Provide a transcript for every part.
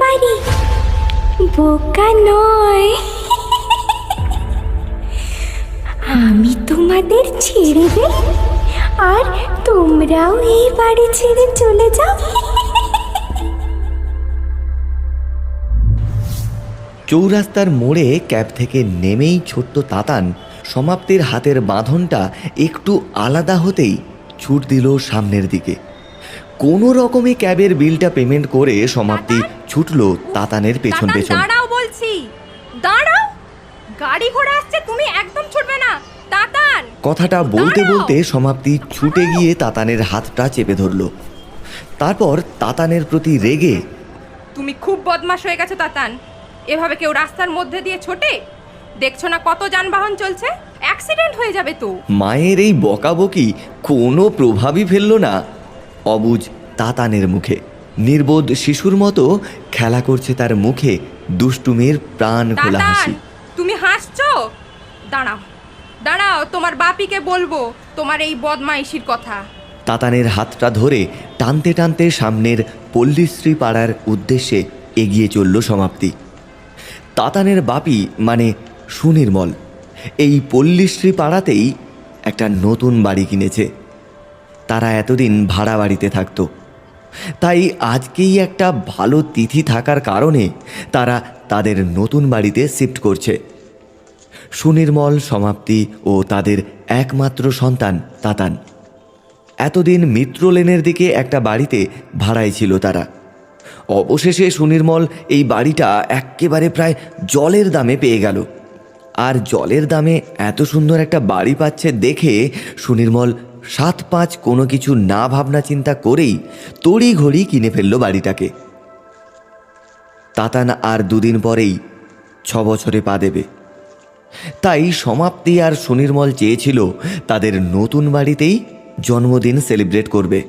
পারি, বোকা নয়। আমি তোমাদের ছেড়ে দেই, আর তোমরাও এই বাড়ি ছেড়ে চলে যাও। চৌরাস্তার মোড়ে ক্যাব থেকে নেমেই ছোট্ট তাতান সমাপ্তির হাতের বাঁধনটা একটু আলাদা হতেই ছুট দিল সামনের দিকে। কোনো রকমে ক্যাবের বিলটা পেমেন্ট করে সমাপ্তি ছুটল তাতানের পেছন পেছন। দাঁড়াও বলছি, দাঁড়াও, গাড়ি ঘোড়া আসছে, তুমি একদম ছুটবে না। তাতান! কথাটা বলতে বলতে সমাপ্তি ছুটে গিয়ে তাতানের হাতটা চেপে ধরল। তারপর তাতানের প্রতি রেগে, তুমি খুব বদমাশ হয়ে গেছো তাতান। এভাবে কেউ রাস্তার মধ্যে দিয়ে ছোটে? দেখছো না কত যানবাহন চলছে, অ্যাক্সিডেন্ট হয়ে যাবে তো। মায়ের এই বকাবকি কোনো প্রভাবই ফেলল না অবুঝ তাতানের মুখে। নির্বোধ শিশুর মতো খেলা করছে তার মুখে দুষ্টুমির প্রাণ খোলা তাতান, হাসি। তুমি হাসছো? দাঁড়াও দাঁড়াও, তোমার বাপিকে বলবো তোমার এই বদমাইশির কথা। তাতানের হাতটা ধরে টানতে টানতে সামনের পল্লীশ্রী পাড়ার উদ্দেশ্যে এগিয়ে চলল সমাপ্তি। তাতানের বাপি মানে সুনির্মল এই পল্লীশ্রী পাড়াতেই একটা নতুন বাড়ি কিনেছে। তারা এতদিন ভাড়া বাড়িতে থাকতো, তাই আজকেই একটা ভালো তিথি থাকার কারণে তারা তাদের নতুন বাড়িতে শিফট করছে। সুনির্মল, সমাপ্তি ও তাদের একমাত্র সন্তান তাতান এতদিন মিত্র লেনের দিকে একটা বাড়িতে ভাড়ায় ছিল তারা। অবশেষে সুনির্মল এই বাড়িটা একেবারে প্রায় জলের দামে পেয়ে গেল। আর জলের দামে এত সুন্দর একটা বাড়ি পাচ্ছে দেখে সুনির্মল 7-5 কোনো কিছু না ভাবনা চিন্তা করেই তড়িঘড়ি কিনে ফেলল বাড়িটাকে। তাতান আর 2 দিন পরেই 6 বছরে পা দেবে। তাই সমাপ্তি আর সুনির্মল চেয়েছিল তাদের নতুন বাড়িতেই জন্মদিন সেলিব্রেট করবে।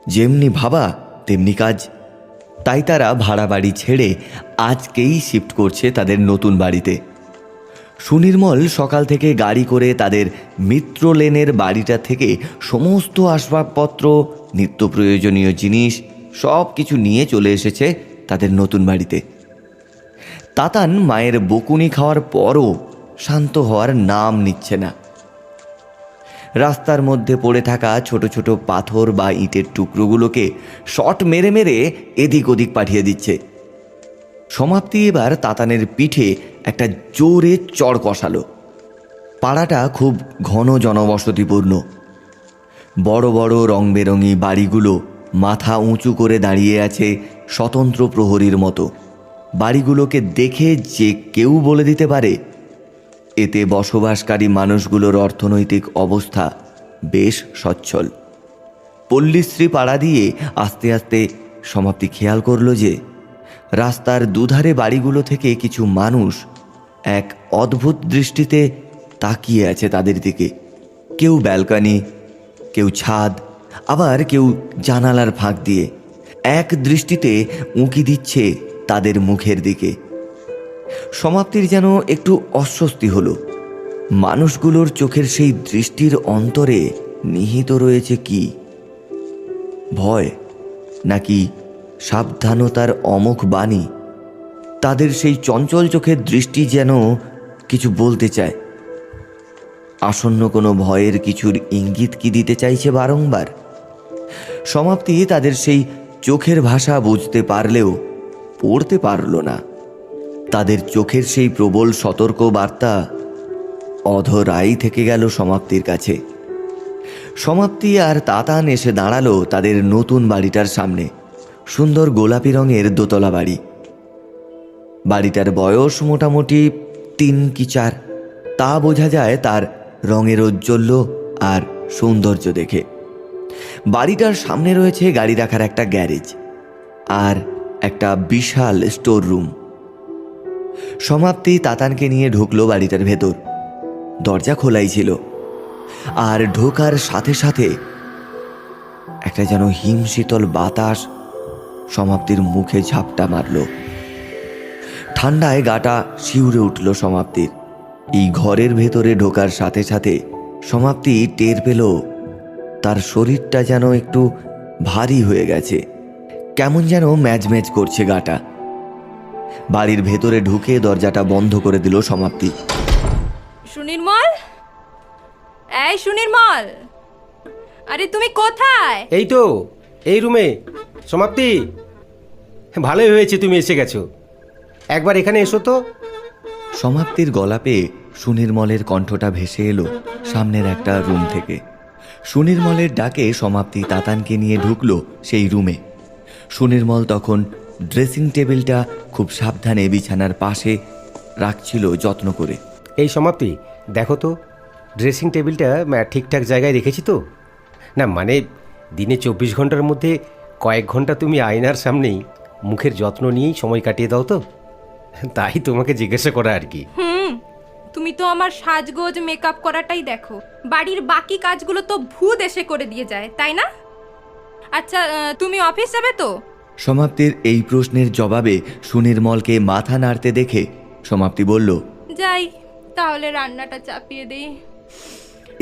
যেমনি ভাবা তেমনি কাজ। তাই তারা ভাড়া বাড়ি ছেড়ে আজকেই শিফট করছে তাদের নতুন বাড়িতে। সুনির্মল সকাল থেকে গাড়ি করে তাদের মিত্র লেনের বাড়িটা থেকে সমস্ত আসবাবপত্র, নিত্য প্রয়োজনীয় জিনিস সব কিছু নিয়ে চলে এসেছে তাদের নতুন বাড়িতে। তাতান মায়ের বকুনি খাওয়ার পরও শান্ত হওয়ার নাম নিচ্ছে না। রাস্তার মধ্যে পড়ে থাকা ছোট ছোট পাথর বা ইটের টুকরোগুলোকে শট মেরে মেরে এদিক ওদিক পাঠিয়ে দিচ্ছে। সমাপ্তি এবার তাতানের পিঠে একটা জোরে চড় কষালো। পাড়াটা খুব ঘন জনবসতিপূর্ণ। বড় বড় রং বেরঙি বাড়িগুলো মাথা উঁচু করে দাঁড়িয়ে আছে স্বতন্ত্র প্রহরীর মতো। বাড়িগুলোকে দেখে যে কেউ বলে দিতে পারে এতে বসবাসকারী মানুষগুলোর অর্থনৈতিক অবস্থা বেশ সচ্ছল। পল্লীশ্রী পাড়া দিয়ে আস্তে আস্তে সমাপ্তি খেয়াল করল যে রাস্তার দুধারে বাড়িগুলো থেকে কিছু মানুষ এক অদ্ভুত দৃষ্টিতে তাকিয়ে আছে তাদের দিকে। কেউ ব্যালকনি, কেউ ছাদ, আবার কেউ জানালার ফাঁক দিয়ে এক দৃষ্টিতে উঁকি দিচ্ছে তাদের মুখের দিকে। সমাপ্তির যেন একটু অস্বস্তি হলো। মানুষগুলোর চোখের সেই দৃষ্টির অন্তরে নিহিত রয়েছে কি? ভয় নাকি সাবধানতার অমোঘ বাণী? তাদের সেই চঞ্চল চোখের দৃষ্টি যেন কিছু বলতে চায়। আসন্ন কোনো ভয়ের কিছুর ইঙ্গিত কি দিতে চাইছে বারংবার? সমাপ্তি তাদের সেই চোখের ভাষা বুঝতে পারলেও পড়তে পারল না। তাদের চোখের সেই প্রবল সতর্ক বার্তা অধরাই থেকে গেল সমাপ্তির কাছে। সমাপ্তি আর তাতান এসে দাঁড়ালো তাদের নতুন বাড়িটার সামনে। সুন্দর গোলাপি রঙের দোতলা বাড়ি। বাড়িটার বয়স মোটামুটি 3 কি 4, তা বোঝা যায় তার রঙের ঔজ্জ্বল্য আর সৌন্দর্য দেখে। বাড়িটার সামনে রয়েছে গাড়ি রাখার একটা গ্যারেজ আর একটা বিশাল স্টোর রুম। সমাপ্তি তাতানকে নিয়ে ঢুকলো বাড়িটার ভেতর। দরজা খোলাই ছিল, আর ঢোকার সাথে সাথে একটা যেন হিমশীতল বাতাস সমাপ্তির মুখে ঝাপটা মারল। ঠান্ডায় গাটা শিউরে উঠল সমাপ্তির। এই ঘরের ভেতরে ঢোকার সাথে সাথে সমাপ্তি টের পেল তার শরীরটা যেন একটু ভারী হয়ে গেছে। কেমন যেন ম্যাজম্যাজ করছে গাটা। বাড়ির ভেতরে ঢুকে দরজাটা বন্ধ করে দিল সমাপ্তি। সুনির্মল, এই সুনির্মল, আরে তুমি কোথায়? এই তো এই রুমে। সমাপ্তি, ভালোই হয়েছে তুমি এসে গেছো। একবার এখানে এসো তো। সমাপ্তির গলা পেয়ে সুনির্মলের কণ্ঠটা ভেসে এলো সামনের একটা রুম থেকে। সুনির্মলের ডাকে সমাপ্তি তাতানকে নিয়ে ঢুকলো সেই রুমে। সুনির্মল তখন ড্রেসিং টেবিলটা খুব সাবধানে বিছানার পাশে রাখছিল যত্ন করে। এই সমাপ্তি, দেখো তো ড্রেসিং টেবিলটা ঠিকঠাক জায়গায় রেখেছি তো? না মানে দিনে 24 ঘন্টার মধ্যে কয়েক ঘন্টা তুমি আয়নার সামনেই মুখের যত্ন নিয়েই সময় কাটিয়ে দাও তো, তাই তোমাকে জিজ্ঞাসা করা আর কি। তুমি তো আমার সাজগোজ মেকআপ করাটাই দেখো, বাড়ির বাকি কাজগুলো তো ভূত এসে করে দিয়ে যায়, তাই না? আচ্ছা, তুমি অফিস যাবে তো? সমাপ্তির এই প্রশ্নের জবাবে সুনির্মলকে মাথা নাড়তে দেখে সমাপ্তি বলল, যাই, তাহলে রান্নাটা চাপিয়ে দেই।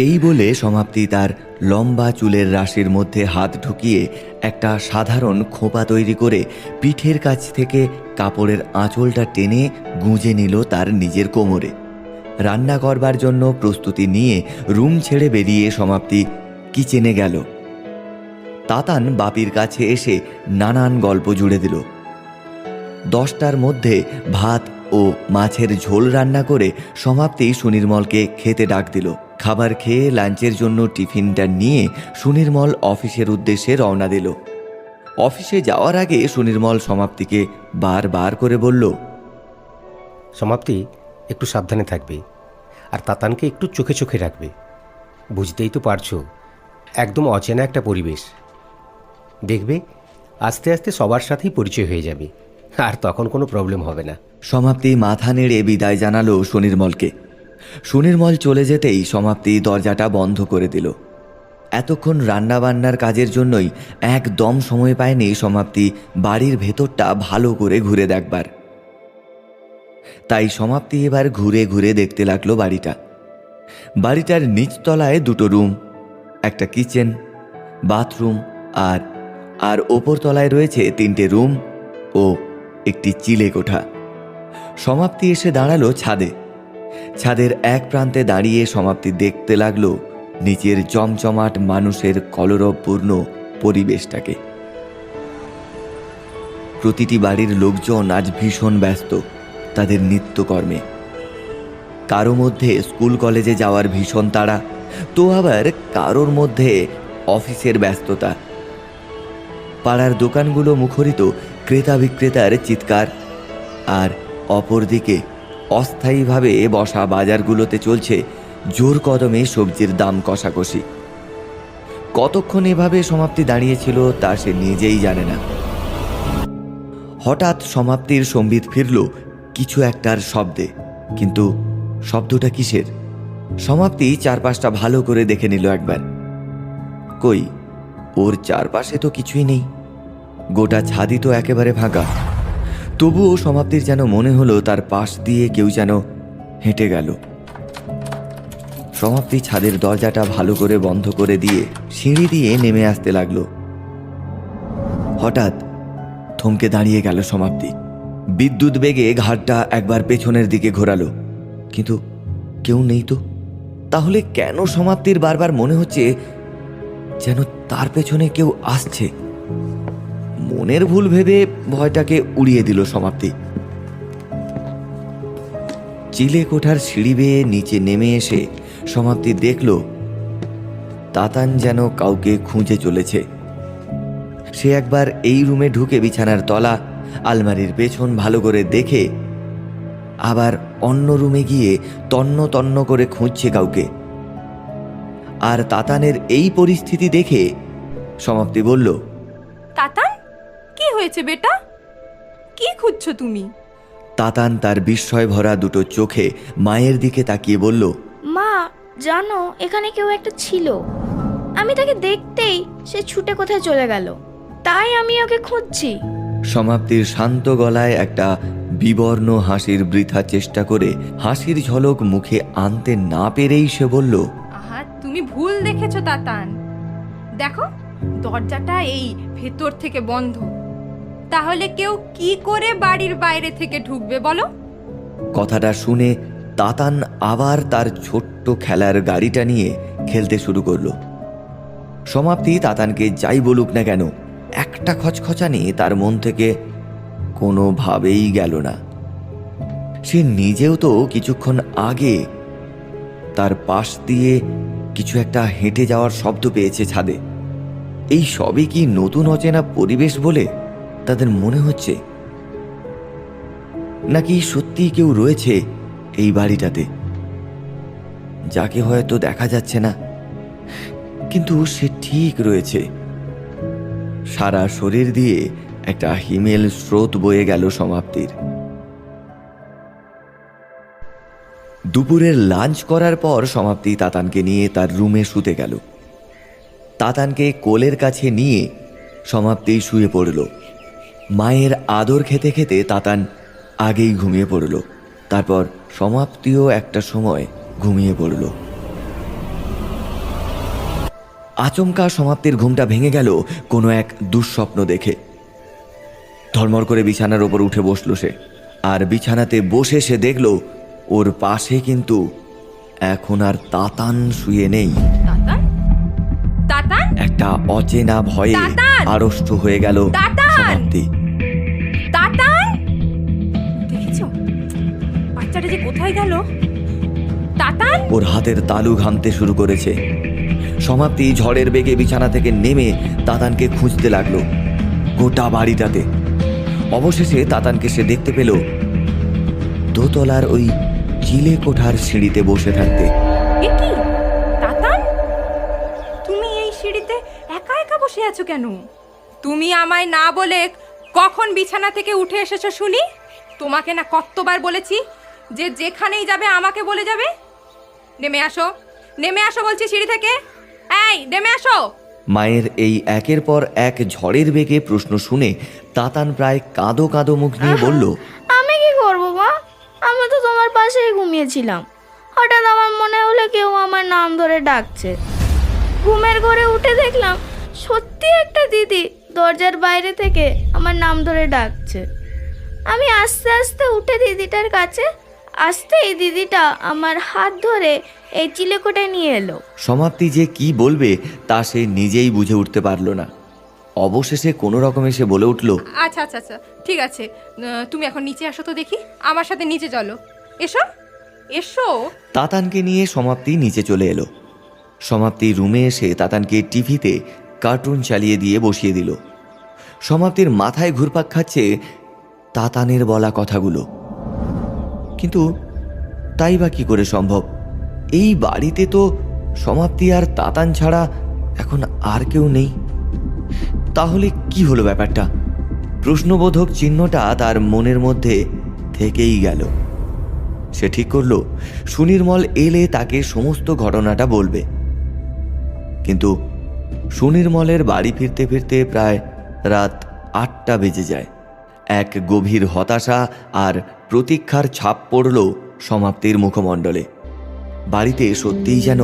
এই বলে সমাপ্তি তার লম্বা চুলের রাশির মধ্যে হাত ঢুকিয়ে একটা সাধারণ খোঁপা তৈরি করে পিঠের কাছ থেকে কাপড়ের আঁচলটা টেনে গুঁজে নিল তার নিজের কোমরে। রান্না করবার জন্য প্রস্তুতি নিয়ে রুম ছেড়ে বেরিয়ে সমাপ্তি কিচেনে গেল। তাতান বাপির কাছে এসে নানান গল্প জুড়ে দিল। 10টার মধ্যে ভাত ও মাছের ঝোল রান্না করে সমাপ্তি সুনির্মলকে খেতে ডাক দিল। খাবার খেয়ে লাঞ্চের জন্য টিফিনটা নিয়ে সুনির্মল অফিসের উদ্দেশ্যে রওনা দিল। অফিসে যাওয়ার আগে সুনির্মল সমাপ্তিকে বারবার করে বলল, সমাপ্তি, একটু সাবধানে থাকবে, আর তাতানকে একটু চোখে চোখে রাখবে। বুঝতেই তো পারছো, একদম অচেনা একটা পরিবেশ। দেখবে আস্তে আস্তে সবার সাথেই পরিচয় হয়ে যাবে, আর তখন কোনো প্রবলেম হবে না। সমাপ্তি মাথা নেড়ে বিদায় জানালো সুনির্মলকে। সুনির্মল চলে যেতেই সমাপ্তি দরজাটা বন্ধ করে দিল। এতক্ষণ রান্নাবান্নার কাজের জন্যই একদম সময় পায়নি সমাপ্তি বাড়ির ভেতরটা ভালো করে ঘুরে দেখবার। তাই সমাপ্তি এবার ঘুরে ঘুরে দেখতে লাগলো বাড়িটা। বাড়িটার নিচতলায় 2টো রুম, একটা কিচেন, বাথরুম আর ওপরতলায় রয়েছে 3টে রুম ও একটি চিলে কোঠা। সমাপ্তি এসে দাঁড়ালো ছাদে। ছাদের এক প্রান্তে দাঁড়িয়ে সমাপ্তি দেখতে লাগলো নিচের জমজমাট মানুষের কলরবপূর্ণ পরিবেশটাকে। প্রতিটি বাড়ির লোকজন আজ ভীষণ ব্যস্ত তাদের নিত্যকর্মে। কারো মধ্যে স্কুল কলেজে যাওয়ার ভীষণ তাড়া, তো আবার কারোর মধ্যে অফিসের ব্যস্ততা। পাড়ার দোকানগুলো মুখরিত ক্রেতা বিক্রেতার চিৎকার, আর অপরদিকে অস্থায়ীভাবে বসা বাজারগুলোতে চলছে জোর কদমে সবজির দাম কষাকষি। কতক্ষণ এভাবে সমাপ্তি দাঁড়িয়েছিল তা সে নিজেই জানে না। হঠাৎ সমাপ্তির সম্বিত ফিরল কিছু একটার শব্দে, কিন্তু শব্দটা কিসের? সমাপ্তি চারপাশটা ভালো করে দেখে নিল একবার। কই, ওর চারপাশে তো কিছুই নেই, গোটা ছাদই তো একেবারে ফাঁকা। তবুও সমাপ্তির যেন মনে হলো তার পাশ দিয়ে কেউ যেন হেঁটে গেল। সমাপ্তি ছাদের দরজাটা ভালো করে বন্ধ করে দিয়ে সিঁড়ি দিয়ে নেমে আসতে লাগলো। হঠাৎ থমকে দাঁড়িয়ে গেল সমাপ্তি। বিদ্যুৎ বেগে ঘাটটা একবার পেছনের দিকে ঘোরালো, কিন্তু কেউ নেই তো। তাহলে কেন সমাপ্তির বারবার মনে হচ্ছে যেন তার পেছনে কেউ আসছে? মনের ভুল ভেবে ভয়টাকে উড়িয়ে দিল সমাপ্তি। চিলে কোঠার সিঁড়ি বেয়ে নিচে নেমে এসে সমাপ্তি দেখল তাতান যেন কাউকে খুঁজে চলেছে। সে একবার এই রুমে ঢুকে বিছানার তলা, আলমারির পেছন ভালো করে দেখে আবার অন্য রুমে গিয়ে তন্ন তন্ন করে খুঁজছে কাউকে। আর তাতানের এই পরিস্থিতি দেখে সমাপ্তি বলল, তাতান, কি হয়েছে বেটা? কি খুঁজছো তুমি? তাতান তার বিস্ময় ভরা 2টো চোখে মায়ের দিকে তাকিয়ে বলল, মা, জানো এখানে কেউ একটা ছিল। আমি তাকে দেখতেই সে ছুটে কোথায় চলে গেল, তাই আমি ওকে খুঁজছি। সমাপ্তির শান্ত গলায় একটা বিবর্ণ হাসির বৃথা চেষ্টা করে হাসির ঝলক মুখে আনতে না পেরেই সে বলল, আহা, তুমি ভুল দেখেছো তাতান। দেখো, দরজাটা এই ভেতর থেকে বন্ধ। তাহলে কেউ কি করে বাড়ির বাইরে থেকে ঢুকবে বলো? কথাটা শুনে তাতান আবার তার ছোট্ট খেলার গাড়িটা নিয়ে খেলতে শুরু করলো। সমাপ্তি তাতানকে যাই বলুক না কেন, একটা খচখচানি তার মন থেকে কোনোভাবেই গেল না। সে নিজেও তো কিছুক্ষণ আগে তার পাশ দিয়ে কিছু একটা হেঁটে যাওয়ার শব্দ পেয়েছে ছাদে। এই সবই কি নতুন অচেনা পরিবেশ বলে তাদের মনে হচ্ছে, নাকি সত্যি কেউ রয়েছে এই বাড়িটাতে, যাকে হয়তো দেখা যাচ্ছে না, কিন্তু সে ঠিক রয়েছে। সারা শরীর দিয়ে একটা হিমেল স্রোত বয়ে গেল সমাপ্তির। দুপুরের লাঞ্চ করার পর সমাপ্তি তাতানকে নিয়ে তার রুমে শুতে গেল। তাতানকে কোলের কাছে নিয়ে সমাপ্তি শুয়ে পড়ল। মায়ের আদর খেতে খেতে তাতান আগেই ঘুমিয়ে পড়ল। তারপর সমাপ্তিও একটা সময় ঘুমিয়ে পড়ল। আচমকা সমাপ্তির ঘুমটা ভেঙে গেল কোনো এক দুঃস্বপ্ন দেখে। ধর্মর করে বিছানার ওপর উঠে বসল সে, আর বিছানাতে বসে সে দেখল ওর পাশে কিন্তু এখন আর তাতান শুয়ে নেই। তাতান? তাতান? একটা অচেনা ভয়ে তাতান! আড়ষ্ট হয়ে গেল তাতান! সমাপ্তি। তাতান! দেখেছো বাচ্চাটা যে কোথায় গেল? তাতান! ওর হাতের তালু ঘামতে শুরু করেছে। সমাপ্তি ঝড়ের বেগে বিছানা থেকে নেমে তাতানকে খুঁজতে লাগলো গোটা বাড়িটাতে। অবশেষে তাতানকে সে দেখতে পেল দোতলার ওই চিলে কোঠার সিঁড়িতে বসে থাকতে। এ কি তাতান, তুমি এই সিঁড়িতে একা একা বসে আছো কেন? তুমি আমায় না বলে কখন বিছানা থেকে উঠে এসেছো শুনি? তোমাকে না কতবার বলেছি যে যেখানেই যাবে আমাকে বলে যাবে? নেমে আসো, নেমে আসো বলছি সিঁড়ি থেকে। এই নেমে আসো। মায়ের এই একের পর এক ঝড়ের বেগে প্রশ্ন শুনে তাতান প্রায় কাঁদো কাঁদো মুখ নিয়ে বলল, আমি কি করবো মা? আমি তো তোমার পাশেই ঘুমিয়েছিলাম। হঠাৎ আমার মনে হলো কেউ আমার নাম ধরে ডাকছে। ঘুমের ঘরে উঠে দেখলাম সত্যি একটা দিদি দরজার বাইরে থেকে আমার নাম ধরে ডাকছে। আমি আস্তে আস্তে উঠে দিদিটার কাছে আসতেই দিদিটা আমার হাত ধরে এই চিলেকোঠায় নিয়ে এলো। সমাপ্তি যে কি বলবে তা সে নিজেই বুঝে উঠতে পারল না। অবশেষে কোনো রকমে সে বলে উঠল, আচ্ছা আচ্ছা আচ্ছা ঠিক আছে, তুমি এখন নিচে আসো তো দেখি, আমার সাথে নিচে চলো। এসো এসো। তাতানকে নিয়ে সমাপ্তি নিচে চলে এলো। সমাপ্তি রুমে এসে তাতানকে টিভিতে কার্টুন চালিয়ে দিয়ে বসিয়ে দিল। সমাপ্তির মাথায় ঘুরপাক খাচ্ছে তাতানের বলা কথাগুলো, কিন্তু তাই বা কি করে সম্ভব? এই বাড়িতে তো সমাপ্তি আর তাতান ছাড়া এখন আর কেউ নেই। তাহলে কি হলো ব্যাপারটা? প্রশ্নবোধক চিহ্নটা তার মনের মধ্যে থেকেই গেল। সে ঠিক করলো সুনির্মল এলে তাকে সমস্ত ঘটনাটা বলবে। কিন্তু সুনির্মলের বাড়ি ফিরতে ফিরতে প্রায় রাত 8টা বেজে যায়। এক গভীর হতাশা আর প্রতীক্ষার ছাপ পড়ল সমাপ্তির মুখমণ্ডলে। বাড়িতে সত্যিই যেন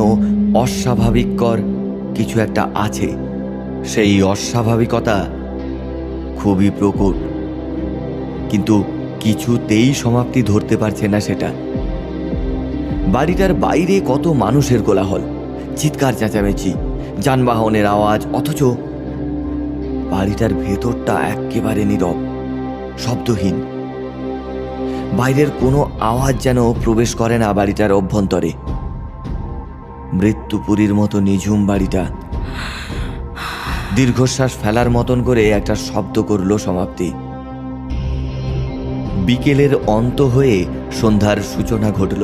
অস্বাভাবিককর কিছু একটা আছে। সেই অস্বাভাবিকতা খুবই প্রকট, কিন্তু কিছুতেই সমাপ্তি ধরতে পারছে না সেটা। বাড়িটার বাইরে কত মানুষের কোলাহল, চিৎকার চেঁচামেচি, যানবাহনের আওয়াজ, অথচ বাড়িটার ভেতরটা একেবারে নীরব, শব্দহীন। বাইরের কোনো আওয়াজ যেন প্রবেশ করে না বাড়িটার অভ্যন্তরে। মৃত্যুপুরীর মতো নিঝুম বাড়িটা। দীর্ঘশ্বাস ফেলার মতন করে একটা শব্দ করল সমাপ্তি। বিকেলের অন্ত হয়ে সন্ধ্যার সূচনা ঘটল।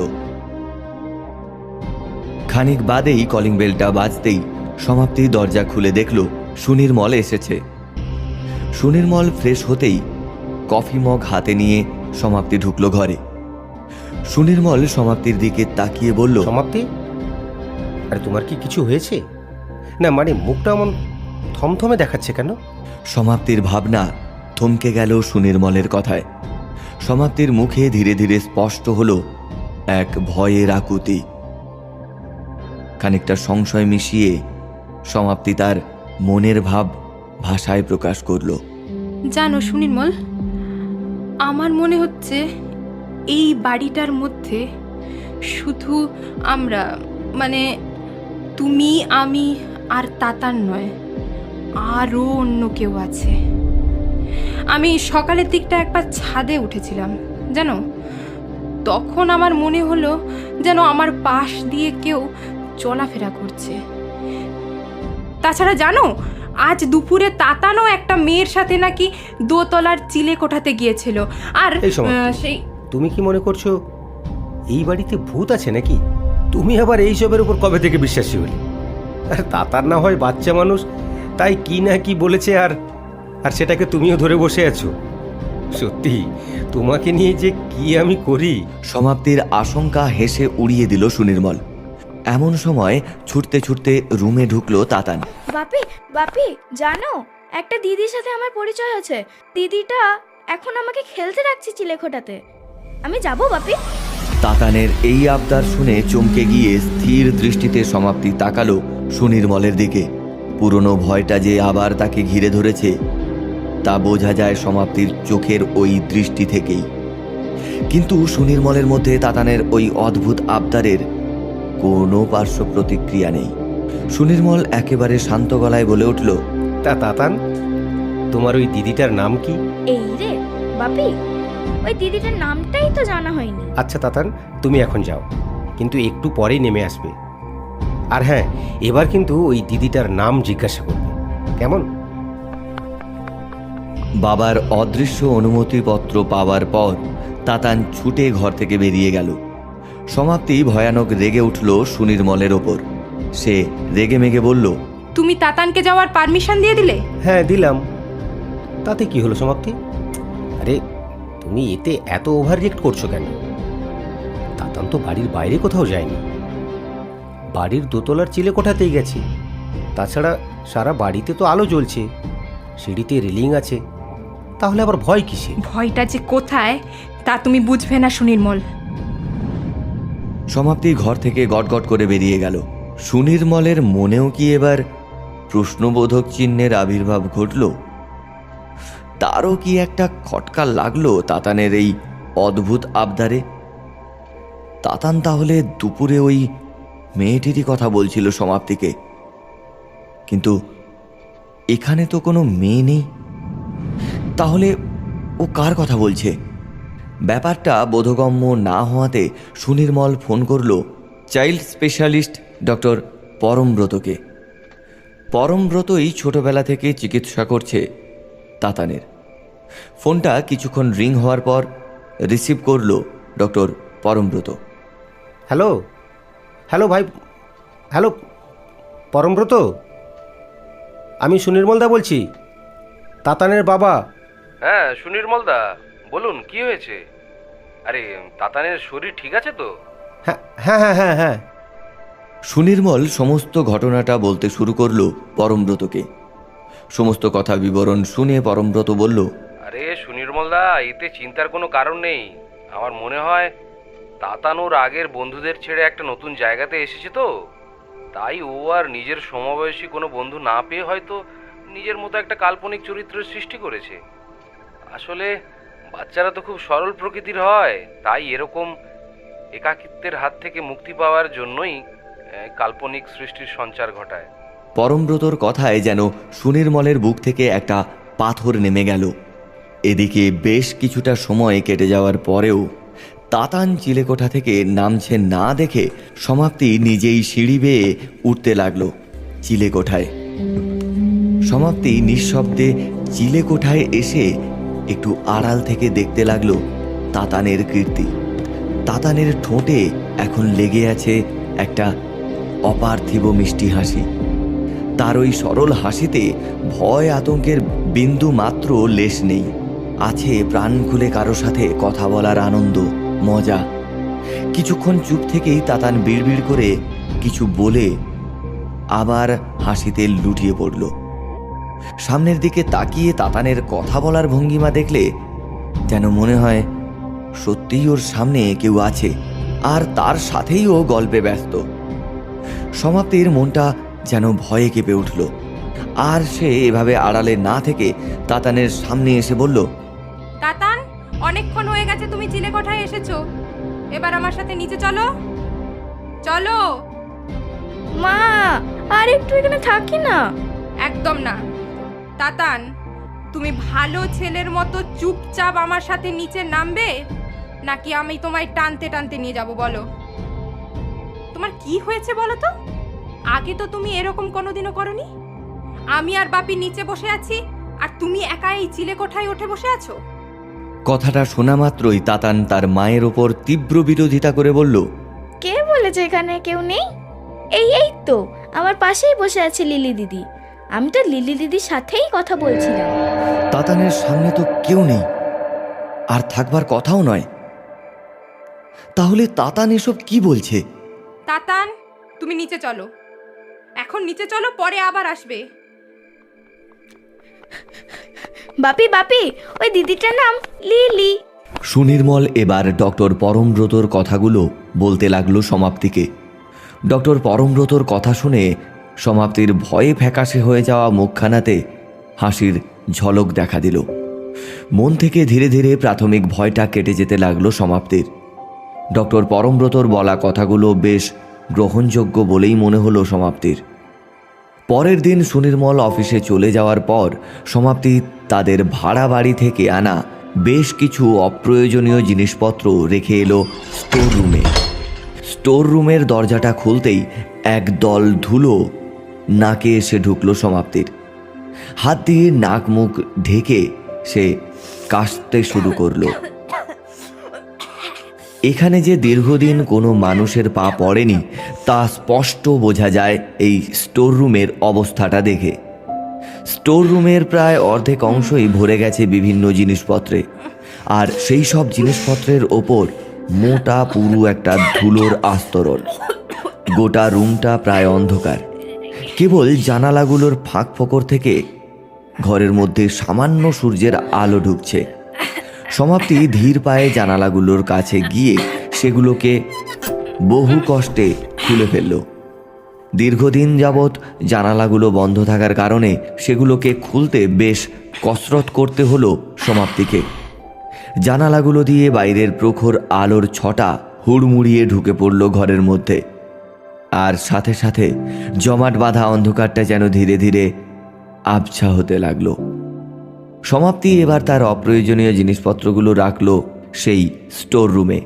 খানিক বাদেই কলিং বেলটা বাজতেই সমাপ্তি দরজা খুলে দেখল সুনির্মল এসেছে। সুনির্মল ফ্রেশ হতেই কফি মগ হাতে নিয়ে সমাপ্তি ঢুকলো ঘরে। সুনির্মল সমাপ্তির দিকে তাকিয়ে বলল, সমাপ্তি, আরে তোমার কি কিছু হয়েছে? না মানে মুখটা এমন থমথমে দেখাচ্ছে কেন? সমাপ্তির ভাবনা থমকে গেল সুনির্মলের কথায়। সমাপ্তির মুখে ধীরে ধীরে স্পষ্ট হলো এক ভয়ের আকুতি। খানিকটা সংশয় মিশিয়ে সমাপ্তি তার মনের ভাব ভাষায় প্রকাশ করল। জানো সুনির্মল, আমার মনে হচ্ছে এই বাড়িটার মধ্যে শুধু আমরা, মানে তুমি, আমি আর তাতান নয়, আরও অন্য কেউ আছে। আমি সকালের দিকটা একবার ছাদে উঠেছিলাম জানো, তখন আমার মনে হলো যেন আমার পাশ দিয়ে কেউ চলাফেরা করছে। তাছাড়া জানো, আজ দুপুরে তাতানও একটা মেয়ের সাথে নাকি দোতলার চিলে কোঠাতে গিয়েছিল। আর এই সময় সেই তুমি কি মনে করছো এই বাড়িতে ভূত আছে নাকি? তুমি আবার এইসবের উপর কবে থেকে বিশ্বাসী হলে? আর তাতার না হয় বাচ্চা মানুষ, তাই কি না কি বলেছে, আর আর সেটাকে তুমিও ধরে বসে আছো। সত্যি তোমাকে নিয়ে যে কি আমি করি। সমাপ্তির আশঙ্কা হেসে উড়িয়ে দিল সুনির্মল। এমন সময় ছুটতে ছুটতে রুমে ঢুকলো তাতান। বাপি, বাপি জানো, একটা দিদির সাথে আমার পরিচয় হয়েছে। দিদিটা এখন আমাকে খেলতে রাখছে চিলেকোঠাতে। আমি যাব বাপি? তাতানের এই আবদার শুনে চমকে গিয়ে স্থির দৃষ্টিতে সমাপ্তি তাকালো সুনির্মলের দিকে। পুরনো ভয়টা যে আবার তাকে ঘিরে ধরেছে তা বোঝা যায় সমাপ্তির চোখের ওই দৃষ্টি থেকেই। কিন্তু সুনির্মলের মধ্যে তাতানের ওই অদ্ভুত আবদারের কোনো পার্শ্ব প্রতিক্রিয়া নেই। সুনির্মল একেবারে শান্ত গলায় বলে উঠল, তা তাতান, তোমার ওই দিদিটার নাম কি? এই রে বাপি, ওই দিদিটার নামটাই তো জানা হয়নি। আচ্ছা তাতান, তুমি এখন যাও, কিন্তু একটু পরেই নেমে আসবে। আর হ্যাঁ, এবার কিন্তু ওই দিদিটার নাম জিজ্ঞাসা করবে, কেমন? বাবার অদৃশ্য অনুমতিপত্র পাওয়ার পর তাতান ছুটে ঘর থেকে বেরিয়ে গেল। সমাপ্তি ভয়ানক রেগে উঠল সুনির্মলের ওপর। সে রেগে মেগে বলল, তুমি তাতানকে যাওয়ার পারমিশন দিয়ে দিলে? হ্যাঁ দিলাম, তাতে কি হলো সমাপ্তি? আরে তুমি এতে এত ওভার রিয়েক্ট করছো কেন? তাতান তো বাড়ির বাইরে কোথাও যায়নি, বাড়ির দোতলার চিলে কোঠাতেই গেছে। তাছাড়া সারা বাড়িতে তো আলো জ্বলছে, সিঁড়িতে রেলিং আছে, তাহলে আবার ভয় কিসে? ভয়টা যে কোথায় তা তুমি বুঝবে না সুনির্মল। সমাপ্তি ঘর থেকে গটগট করে বেরিয়ে গেল। সুনির্মলের মনেও কি এবার প্রশ্নবোধক চিহ্নের আবির্ভাব ঘটল? তারও কি একটা খটকা লাগলো তাতানের এই অদ্ভুত আবদারে? তাতান তাহলে দুপুরে ওই মেয়েটিরই কথা বলছিল সমাপ্তিকে, কিন্তু এখানে তো কোনো মেয়ে নেই। তাহলে ও কার কথা বলছে? ব্যাপারটা বোধগম্য না হওয়াতে সুনির্মল ফোন করল চাইল্ড স্পেশালিস্ট ডক্টর পরমব্রতকে। পরমব্রতই ছোটবেলা থেকে চিকিৎসা করছে তাতানের। ফোনটা কিছুক্ষণ রিং হওয়ার পর রিসিভ করল ডক্টর পরমব্রত। হ্যালো হ্যালো ভাই, হ্যালো পরমব্রত, আমি সুনির্মলদা বলছি, তাতানের বাবা। হ্যাঁ সুনির্মলদা, বলুন কি হয়েছে? আরে তাতানের শরীর ঠিক আছে তো? হ্যাঁ হ্যাঁ হ্যাঁ হ্যাঁ হ্যাঁ। সুনির্মল সমস্ত ঘটনাটা বলতে শুরু করল পরমব্রতকে। সমস্ত কথা বিবরণ শুনে পরমব্রত বলল, আরে সুনির্মলদা, এতে চিন্তার কোনো কারণ নেই। আমার মনে হয় তাতান ওর আগের বন্ধুদের ছেড়ে একটা নতুন জায়গাতে এসেছে তো, তাই ও আর নিজের সমবয়সী কোনো বন্ধু না পেয়ে হয়তো নিজের মতো একটা কাল্পনিক চরিত্রের সৃষ্টি করেছে। আসলে বাচ্চারা তো খুব সরল প্রকৃতির হয়, তাই এরকম একাকিত্বের হাত থেকে মুক্তি পাওয়ার জন্যই কাল্পনিক সৃষ্টির সঞ্চার ঘটায়। পরমব্রতর কথায় যেন সুনির্মলের বুক থেকে একটা পাথর নেমে গেল। এদিকে বেশ কিছুটা সময় কেটে যাওয়ার পরেও তাতান চিলেকোঠা থেকে নামছে না দেখে সমাপ্তি নিজেই সিঁড়ি বেয়ে উঠতে লাগলো চিলেকোঠায়। সমাপ্তি নিঃশব্দে চিলেকোঠায় এসে একটু আড়াল থেকে দেখতে লাগলো তাতানের কীর্তি। তাতানের ঠোঁটে এখন লেগে আছে একটা অপার্থিব মিষ্টি হাসি। তার ওই সরল হাসিতে ভয় আতঙ্কের বিন্দু মাত্র লেশ নেই। আছে প্রাণ খুলে কারো সাথে কথা বলার আনন্দ, মজা। কিছুক্ষণ চুপ থেকেই তাতান বিড়বিড় করে কিছু বলে আবার হাসিতে লুটিয়ে পড়ল। সামনের দিকে তাকিয়ে তাতানের কথা বলার ভঙ্গিমা দেখলে যেন মনে হয় সত্যিই ওর সামনে কেউ আছে, আর তার সাথেই ও গল্পে ব্যস্ত। সমাপ্তির মনটা যেন ভয়ে কেঁপে উঠল। আর সে এভাবে আড়ালে না থেকে তাতানের সামনে এসে বলল, তাতান, অনেকক্ষণ হয়ে গেছে তুমি চিলেকোঠায় এসেছো, এবার আমার সাথে নিচে চলো। চলো। মা, আর একটু এখানে থাকি না। একদম না। তাতান, তুমি ভালো ছেলের মতো চুপচাপ আমার সাথে নিচে নামবে, নাকি আমি তোমায় টানতে টানতে নিয়ে যাব? বলো, তোমার কি হয়েছে বলো তো? আগে তো তুমি এরকম কোনোদিনও করনি। আমি আর বাপি নিচে বসে আছি, আর তুমি একা এই চিলেকোঠায় উঠে বসে আছো। কথাটা শোনা মাত্রই তাতান তার মায়ের ওপর তীব্র বিরোধিতা করে বলল, কে বলেছে এখানে কেউ নেই? এই তো আমার পাশেই বসে আছে লিলি দিদি। আমি তো লিলি দিদির সাথেই কথা বলছিলাম। তাতানের সামনে তো কেউ নেই, আর থাকবার কথাও নয়। তাহলে তাতান এসব কি বলছে? তাতান, তুমি নিচে চলো, এখন নিচে চলো, পরে আবার আসবে। বাপি বাপি, ওই দিদিটার নাম লিলি। সুনির্মল এবার ডক্টর পরমব্রতর কথাগুলো বলতে লাগলো সমাপ্তিকে। ডক্টর পরমব্রতর কথা শুনে সমাপ্তির ভয়ে ফ্যাকাশে হয়ে যাওয়া মুখখানাতে হাসির ঝলক দেখা দিল। মন থেকে ধীরে ধীরে প্রাথমিক ভয়টা কেটে যেতে লাগলো সমাপ্তির। ডক্টর পরমব্রতর বলা কথাগুলো বেশ গ্রহণযোগ্য বলেই মনে হলো সমাপ্তির। পরের দিন সুনির্মল অফিসে চলে যাওয়ার পর সমাপ্তি তাদের ভাড়া বাড়ি থেকে আনা বেশ কিছু অপ্রয়োজনীয় জিনিসপত্র রেখে এলো স্টোর রুমে। স্টোর রুমের দরজাটা খুলতেই এক দল ধুলো নাকে এসে ঢুকলো সমাপ্তির। হাত দিয়ে নাক মুখ ঢেকে সে কাশতে শুরু করলো। এখানে যে দীর্ঘদিন কোনো মানুষের পা পড়েনি তা স্পষ্ট বোঝা যায় এই স্টোর রুমের অবস্থাটা দেখে। স্টোর রুমের প্রায় অর্ধেক অংশই ভরে গেছে বিভিন্ন জিনিসপত্রে, আর সেই সব জিনিসপত্রের ওপর মোটা পুরু একটা ধুলোর আস্তরণ। গোটা রুমটা প্রায় অন্ধকার, কেবল জানালাগুলোর ফাঁক ফোকর থেকে ঘরের মধ্যে সামান্য সূর্যের আলো ঢুকছে। সমাপ্তি ধীর পায়ে জানালাগুলোর কাছে গিয়ে সেগুলোকে বহু কষ্টে খুলে ফেলল। দীর্ঘদিন যাবৎ জানালাগুলো বন্ধ থাকার কারণে সেগুলোকে খুলতে বেশ কসরত করতে হলো সমাপ্তিকে। জানালাগুলো দিয়ে বাইরের প্রখর আলোর ছটা হুড়মুড়িয়ে ঢুকে পড়ল ঘরের মধ্যে, আর সাথে সাথে জমাট বাঁধা অন্ধকারটা যেন ধীরে ধীরে আবছা হতে লাগলো। সমাপ্তি এবার তার অপ্রয়োজনীয় জিনিসপত্রগুলো রাখলো সেই স্টোর রুমে।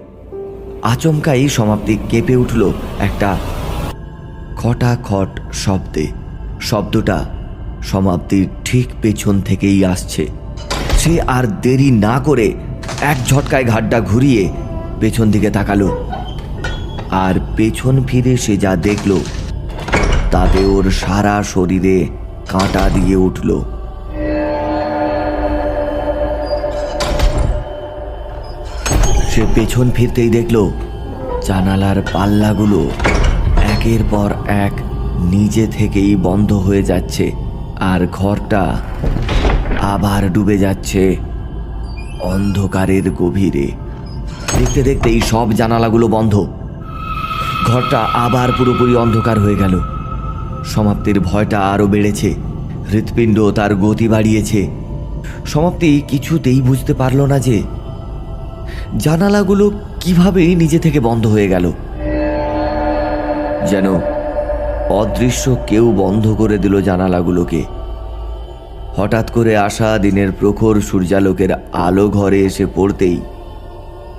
আচমকাই সমাপ্তি কেঁপে উঠল একটা খটাখট শব্দে। শব্দটা সমাপ্তির ঠিক পেছন থেকেই আসছে। সে আর দেরি না করে এক ঝটকায় ঘাটটা ঘুরিয়ে পেছন দিকে তাকালো, আর পেছন ফিরে সে যা দেখল তাতে ওর সারা শরীরে কাঁটা দিয়ে উঠল। সে পেছন ফিরতেই দেখল জানালার পাল্লাগুলো একের পর এক নিজে থেকেই বন্ধ হয়ে যাচ্ছে, আর ঘরটা আবার ডুবে যাচ্ছে অন্ধকারের গভীরে। দেখতে দেখতেই সব জানালাগুলো বন্ধ, ঘরটা আবার পুরোপুরি অন্ধকার হয়ে গেল। সমাপ্তির ভয়টা আরও বেড়েছে, হৃৎপিণ্ড তার গতি বাড়িয়েছে। সমাপ্তি কিছুতেই বুঝতে পারল না যে জানালাগুলো কিভাবে নিজে থেকে বন্ধ হয়ে গেল। যেন অদৃশ্য কেউ বন্ধ করে দিল জানালাগুলোকে। হঠাৎ করে আসা দিনের প্রখর সূর্যালোকের আলো ঘরে এসে পড়তেই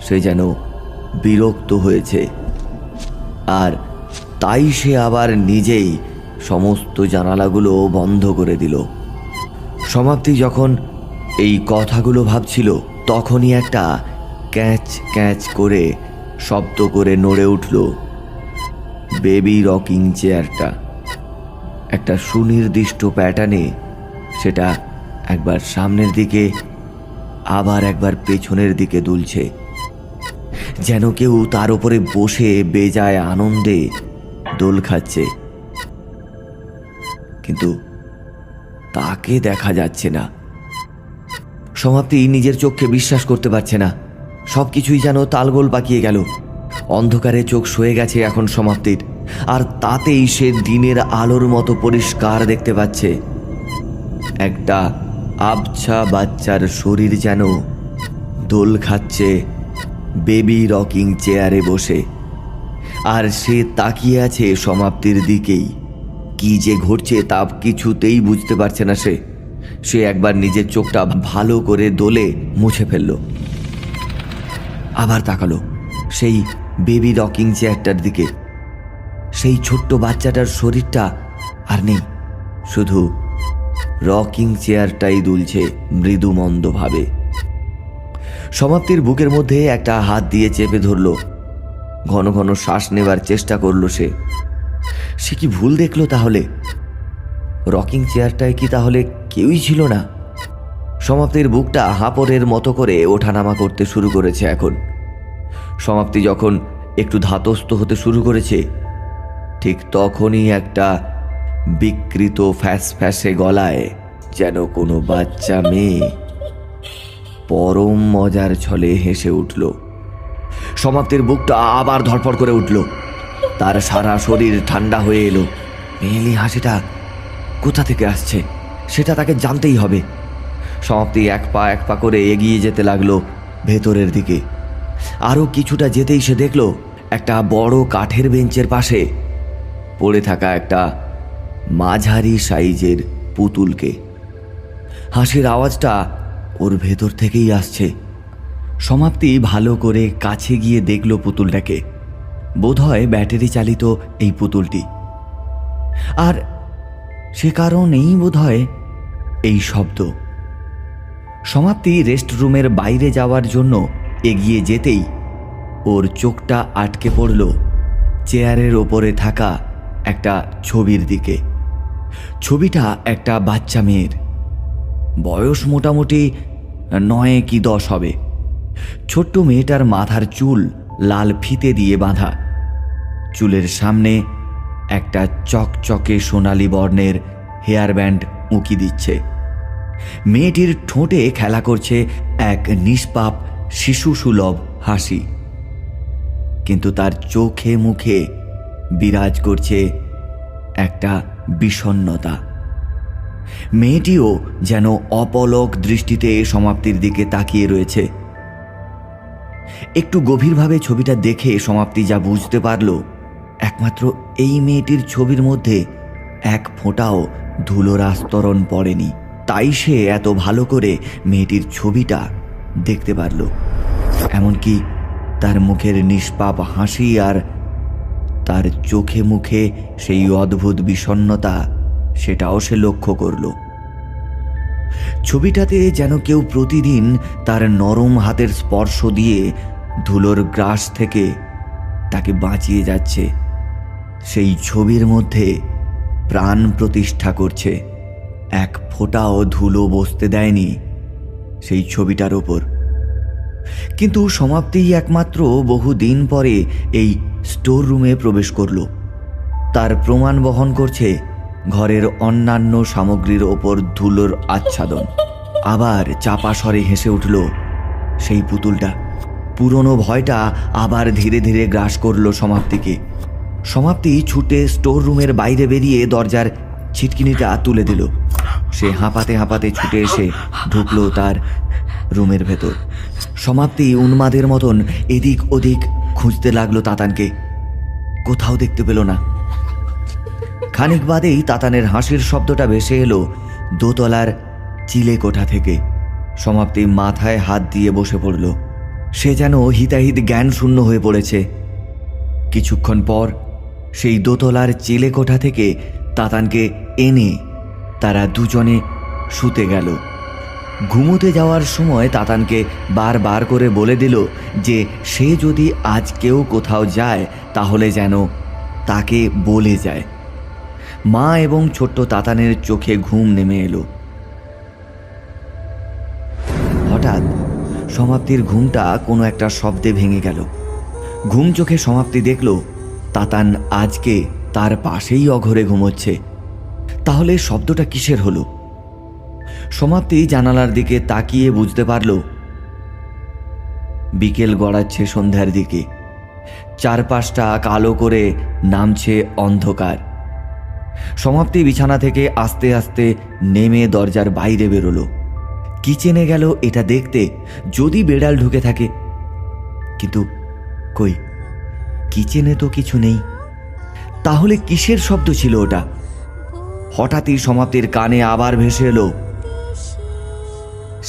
সে যেন বিরক্ত হয়েছে, আর তাই সে আবার নিজেই সমস্ত জানালাগুলো বন্ধ করে দিল। সমাপ্তি যখন এই কথাগুলো ভাবছিল তখনই একটা ক্যাচ ক্যাচ করে শব্দ করে নড়ে উঠল বেবি রকিং চেয়ারটা। একটা সুনির্দিষ্ট প্যাটার্নে সেটা একবার সামনের দিকে আবার একবার পেছনের দিকে দুলছে, যেন কেউ তার উপরে বসে বেজায় আনন্দে দোল খাচ্ছে, কিন্তু তাকে দেখা যাচ্ছে না। সমাপ্তি নিজের চোখকে বিশ্বাস করতে পারছে না। সব কিছুই যেন তালগোল পাকিয়ে গেল। অন্ধকারে চোখ সয়ে গেছে এখন সমাপ্তির, আর তাতেই সে দিনের আলোর মতো পরিষ্কার দেখতে পাচ্ছে একটা আবছা বাচ্চার শরীর যেন দোল খাচ্ছে বেবি রকিং চেয়ারে বসে, আর সে তাকিয়ে আছে সমাপ্তির দিকেই। কি যে ঘটছে তা কিছুতেই বুঝতে পারছে না সে একবার নিজের চোখটা ভালো করে দোলে মুছে ফেলল, আবার তাকালো সেই বেবি রকিং চেয়ারটার দিকে। সেই ছোট্ট বাচ্চাটার শরীরটা আর নেই, শুধু রকিং চেয়ারটাই দুলছে মৃদু মন্দভাবে। সমাপ্তির বুকের মধ্যে একটা হাত দিয়ে চেপে ধরল, ঘন ঘন শ্বাস নেবার চেষ্টা করলো সে কি ভুল দেখলো তাহলে? রকিং চেয়ারটায় কি তাহলে কেউই ছিল না? সমাপ্তির বুকটা হাঁপড়ের মতো করে ওঠানামা করতে শুরু করেছে এখন। সমাপ্তি যখন একটু ধাতস্থ হতে শুরু করেছে, ঠিক তখনই একটা বিকৃত ফ্যাসফ্যাসে গলায় যেন কোনো বাচ্চা মেয়ে পরম মজার ছলে হেসে উঠল। সমাপ্তির বুকটা আবার ধড়ফড় করে উঠল, তার সারা শরীর ঠান্ডা হয়ে এলো। মেয়েলি হাসিটা কোথা থেকে আসছে সেটা তাকে জানতেই হবে। সমাপ্তি এক পা করে এগিয়ে যেতে লাগলো ভেতরের দিকে। আরও কিছুটা যেতেই সে দেখল একটা বড় কাঠের বেঞ্চের পাশে পড়ে থাকা একটা মাঝারি সাইজের পুতুলকে। হাসির আওয়াজটা ওর ভেতর থেকেই আসছে। সমাপ্তি ভালো করে কাছে গিয়ে দেখল পুতুলটাকে। বোধহয় ব্যাটারি চালিত এই পুতুলটি, আর সে কারণেই বোধহয় এই শব্দ। সমাপ্তি রেস্টরুমের বাইরে যাওয়ার জন্য এগিয়ে যেতেই ওর চোখটা আটকে পড়ল চেয়ারের ওপরে থাকা একটা ছবির দিকে। ছবিটা একটা বাচ্চা মেয়ের, বয়স মোটামুটি 9 কি 10 হবে। ছোট্ট মেয়েটার মাথার চুল লাল ফিতে দিয়ে বাঁধা, চুলের সামনে একটা চকচকে সোনালি বর্ণের হেয়ার ব্যান্ড উঁকি দিচ্ছে। মেয়েটির ঠোঁটে খেলা করছে এক নিষ্পাপ শিশু সুলভ হাসি, কিন্তু তার চোখে মুখে বিরাজ করছে একটা বিষণ্ণতা। মেয়েটিও যেন অপলক দৃষ্টিতে সমাপ্তির দিকে তাকিয়ে রয়েছে। একটু গভীরভাবে ছবিটা দেখে সমাপ্তি যা বুঝতে পারল, একমাত্র এই মেয়েটির ছবির মধ্যে এক ফোঁটাও ধুলোর আস্তরণ পড়েনি। তাই সে এত ভালো করে মেয়েটির ছবিটা দেখতে পারল। এমনকি তার মুখের নিষ্পাপ হাসি আর তার চোখে মুখে সেই অদ্ভুত বিষণ্ণতা, সেটাও সে লক্ষ্য করল। ছবিটাতে যেন কেউ প্রতিদিন তার নরম হাতের স্পর্শ দিয়ে ধুলোর গ্রাস থেকে তাকে বাঁচিয়ে যাচ্ছে। সেই ছবির মধ্যে প্রাণ প্রতিষ্ঠা করছে। এক ফোঁটাও ধুলো বসতে দেয়নি সেই ছবিটার ওপর। কিন্তু সমাপ্তিই একমাত্র বহুদিন পরে এই স্টোর রুমে প্রবেশ করল। তার প্রমাণ বহন করছে ঘরের অন্যান্য সামগ্রীর ওপর ধুলোর আচ্ছাদন। আবার চাপা স্বরে হেসে উঠল সেই পুতুলটা। পুরনো ভয়টা আবার ধীরে ধীরে গ্রাস করল সমাপ্তিকে। সমাপ্তি ছুটে স্টোর রুমের বাইরে বেরিয়ে দরজার ছিটকিনিটা তুলে দিল। সে হাঁপাতে হাঁপাতে ছুটে এসে ঢুকলো তার রুমের ভেতর। সমাপ্তি উন্মাদের মতন এদিক ওদিক খুঁজতে লাগলো তাতানকে। কোথাও দেখতে পেল না। খানিক বাদেই তাতানের হাসির শব্দটা ভেসে এলো দোতলার চিলে কোঠা থেকে। সমাপ্তি মাথায় হাত দিয়ে বসে পড়ল। সে যেন হিতাহিত জ্ঞান শূন্য হয়ে পড়েছে। কিছুক্ষণ পর সেই দোতলার চিলে কোঠা থেকে তাতানকে এনে তারা দুজনে শুতে গেল। ঘুমোতে যাওয়ার সময় তাতানকে বারবার করে বলে দিল যে সে যদি আজকেও কোথাও যায় তাহলে যেন তাকে বলে যায়। মা এবং ছোট্ট তাতানের চোখে ঘুম নেমে এলো। হঠাৎ সমাপ্তির ঘুমটা কোনো একটা শব্দে ভেঙে গেল। ঘুম চোখে সমাপ্তি দেখল তাতান আজকে তার পাশেই অঘরে ঘুমোচ্ছে। তাহলে শব্দটা কিসের হলো? সমাপ্তি জানালার দিকে তাকিয়ে বুঝতে পারল বিকেল গড়াচ্ছে সন্ধ্যার দিকে। চারপাশটা কালো করে নামছে অন্ধকার। সমাপ্তি বিছানা থেকে আস্তে আস্তে নেমে দরজার বাইরে বেরোলো। কিচেনে গেল এটা দেখতে যদি বেড়াল ঢুকে থাকে, কিন্তু কই, কিচেনে তো কিছু নেই। তাহলে কিসের শব্দ ছিল ওটা? হঠাৎই সমাপ্তির কানে আবার ভেসে এলো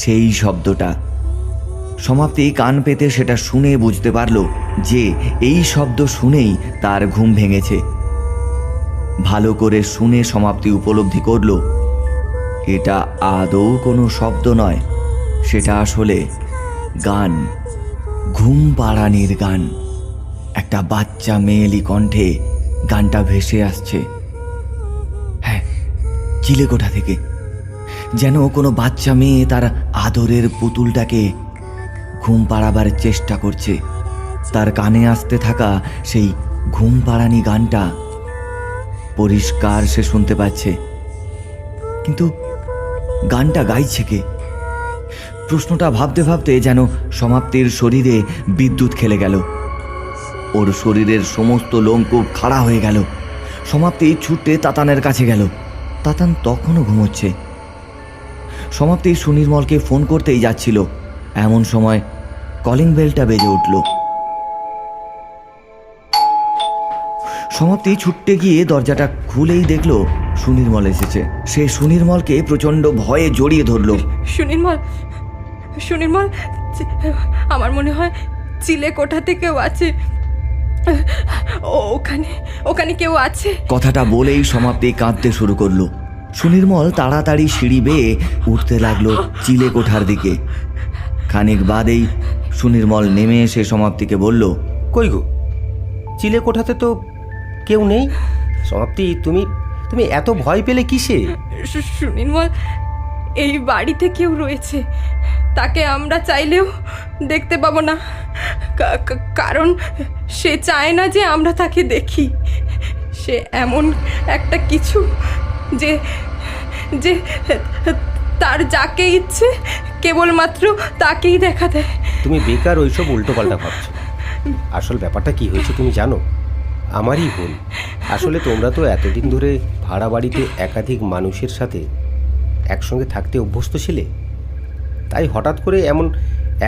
সেই শব্দটা। সমাপ্তি কান পেতে সেটা শুনে বুঝতে পারল যে এই শব্দ শুনেই তার ঘুম ভেঙেছে। ভালো করে শুনে সমাপ্তি উপলব্ধি করল এটা আদৌ কোনো শব্দ নয়, সেটা আসলে গান, ঘুম পাড়ানির গান। একটা বাচ্চা মেয়েলি কণ্ঠে গানটা ভেসে আসছে। হ্যাঁ, চিলেকোঠা থেকে। যেন কোনো বাচ্চা মেয়ে তার আদরের পুতুলটাকে ঘুম পাড়াবার চেষ্টা করছে। তার কানে আসতে থাকা সেই ঘুম পাড়ানি গানটা পরিষ্কার সে শুনতে পাচ্ছে, কিন্তু গানটা গাইছে কে? প্রশ্নটা ভাবতে ভাবতে যেন সমাপ্তির শরীরে বিদ্যুৎ খেলে গেল। ওর শরীরের সমস্ত লোমকূপ খাড়া হয়ে গেল। সমাপ্তি ছুটে তাতানের কাছে গেল। তাতান তখনও ঘুমোচ্ছে। সমাপ্তি সুনির্মলকে ফোন করতেই যাচ্ছিল, এমন সময় কলিং বেলটা বেজে উঠল। সমাপ্তি ছুটতে গিয়ে দরজাটা খুলেই দেখল সুনির্মল এসেছে। সে সুনির্মলকে প্রচণ্ড ভয়ে জড়িয়ে ধরল। সুনির্মল, সুনির্মল, আমার মনে হয় চিলেকোঠাতে কেউ আছে। ওখানে ওখানে কেউ আছে। কথাটা বলেই সমাপ্তি কাঁদতে শুরু করলো। সুনির্মল তাড়াতাড়ি সিঁড়ি বেয়ে উঠতে লাগলো চিলেকোঠার দিকে। খানিক বাদেই সুনির্মল নেমে এসে সমাপ্তিকে বলল, কই গো, চিলেকোঠাতে তো কেউ নেই। সমাপ্তি, তুমি তুমি এত ভয় পেলে কিসে? সুনির্মল, এই বাড়িতে কেউ রয়েছে, তাকে আমরা চাইলেও দেখতে পাবো না, কারণ সে চায় না যে আমরা তাকে দেখি। সে এমন একটা কিছু যে যে তার যাকে ইচ্ছে কেবলমাত্র তাকেই দেখা দেয়। তুমি বেকার ওইসব উল্টোপাল্টা ভাবছো। আসল ব্যাপারটা কি হয়েছে তুমি জানো? আমারই ভুল। আসলে তোমরা তো এতদিন ধরে ভাড়া বাড়িতে একাধিক মানুষের সাথে একসঙ্গে থাকতে অভ্যস্ত ছিলে, তাই হঠাৎ করে এমন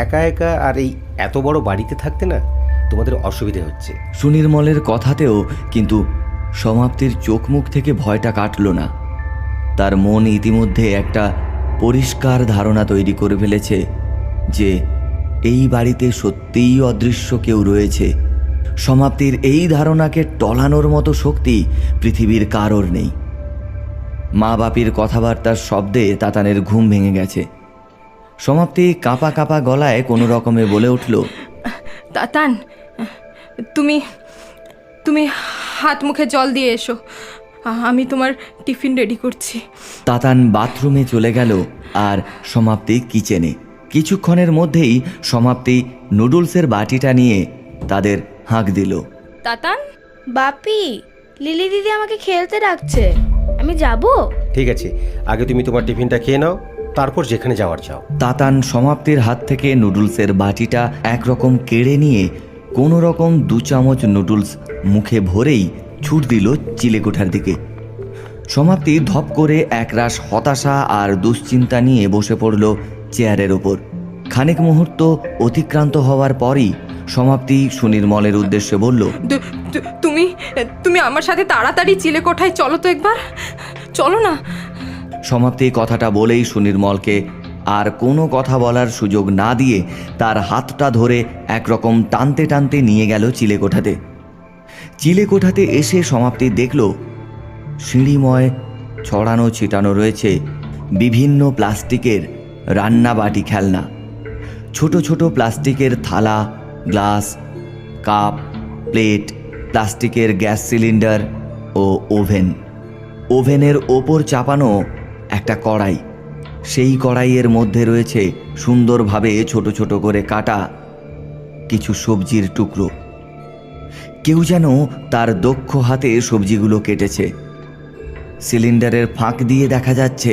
একা একা আর এই এত বড় বাড়িতে থাকতে না তোমাদের অসুবিধে হচ্ছে। সুনির্মলের কথাতেও কিন্তু সমাপ্তির চোখ মুখ থেকে ভয়টা কাটল না। তার মন ইতিমধ্যে একটা পরিষ্কার ধারণা তৈরি করে ফেলেছে যে এই বাড়িতে সত্যিই অদৃশ্য কেউ রয়েছে। সমাপ্তির এই ধারণাকে টলানোর মতো শক্তি পৃথিবীর কারোর নেই। মা বাপির কথাবার্তার শব্দে তাতানের ঘুম ভেঙে গেছে। সমাপ্তি কাঁপা কাঁপা গলায় কোনো রকমে বলে উঠল, তাতান, তুমি তুমি হাত মুখে জল দিয়ে এসো, আমি তোমার টিফিন রেডি করছি। তাতান বাথরুমে চলে গেল আর সমাপ্তি কিচেনে। কিছুক্ষণের মধ্যেই সমাপ্তি নুডলসের বাটিটা নিয়ে তাদের হাঁক দিল। তাতান, বাপি, লিলি দিদি আমাকে খেলতে ডাকছে, আমি যাব? ঠিক আছে, আগে তুমি তোমার টিফিনটা খেয়ে নাও, তারপর যেখানে যাওয়ার যাও। তাতান সমাপ্তির হাত থেকে নুডলসের বাটিটা একরকম কেড়ে নিয়ে কোনো রকম 2 চামচ নুডলস মুখে ভরেই ছুট দিল চিলেকোঠার দিকে। সমাপ্তি ধপ করে একরাশ হতাশা আর দুশ্চিন্তা নিয়ে বসে পড়ল চেয়ারের ওপর। খানিক মুহূর্ত অতিক্রান্ত হওয়ার পরই সমাপ্তি সুনির্মলের উদ্দেশ্যে বলল, তুমি তুমি আমার সাথে তাড়াতাড়ি চিলেকোঠায় চলো তো, একবার চলো না। সমাপ্তি কথাটা বলেই সুনির্মলকে আর কোনো কথা বলার সুযোগ না দিয়ে তার হাতটা ধরে একরকম টানতে টানতে নিয়ে গেল চিলেকোঠাতে। চিলেকোঠাতে এসে সমাপ্তি দেখল সিঁড়িময় ছড়ানো ছিটানো রয়েছে বিভিন্ন প্লাস্টিকের রান্নাবাটি খেলনা। ছোট ছোট প্লাস্টিকের থালা, গ্লাস, কাপ, প্লেট, প্লাস্টিকের গ্যাস সিলিন্ডার ও ওভেন। ওভেনের ওপর চাপানো একটা কড়াই। সেই কড়াইয়ের মধ্যে রয়েছে সুন্দরভাবে ছোট ছোট করে কাটা কিছু সবজির টুকরো। কেউ যেন তার দক্ষ হাতে সবজিগুলো কেটেছে। সিলিন্ডারের ফাঁক দিয়ে দেখা যাচ্ছে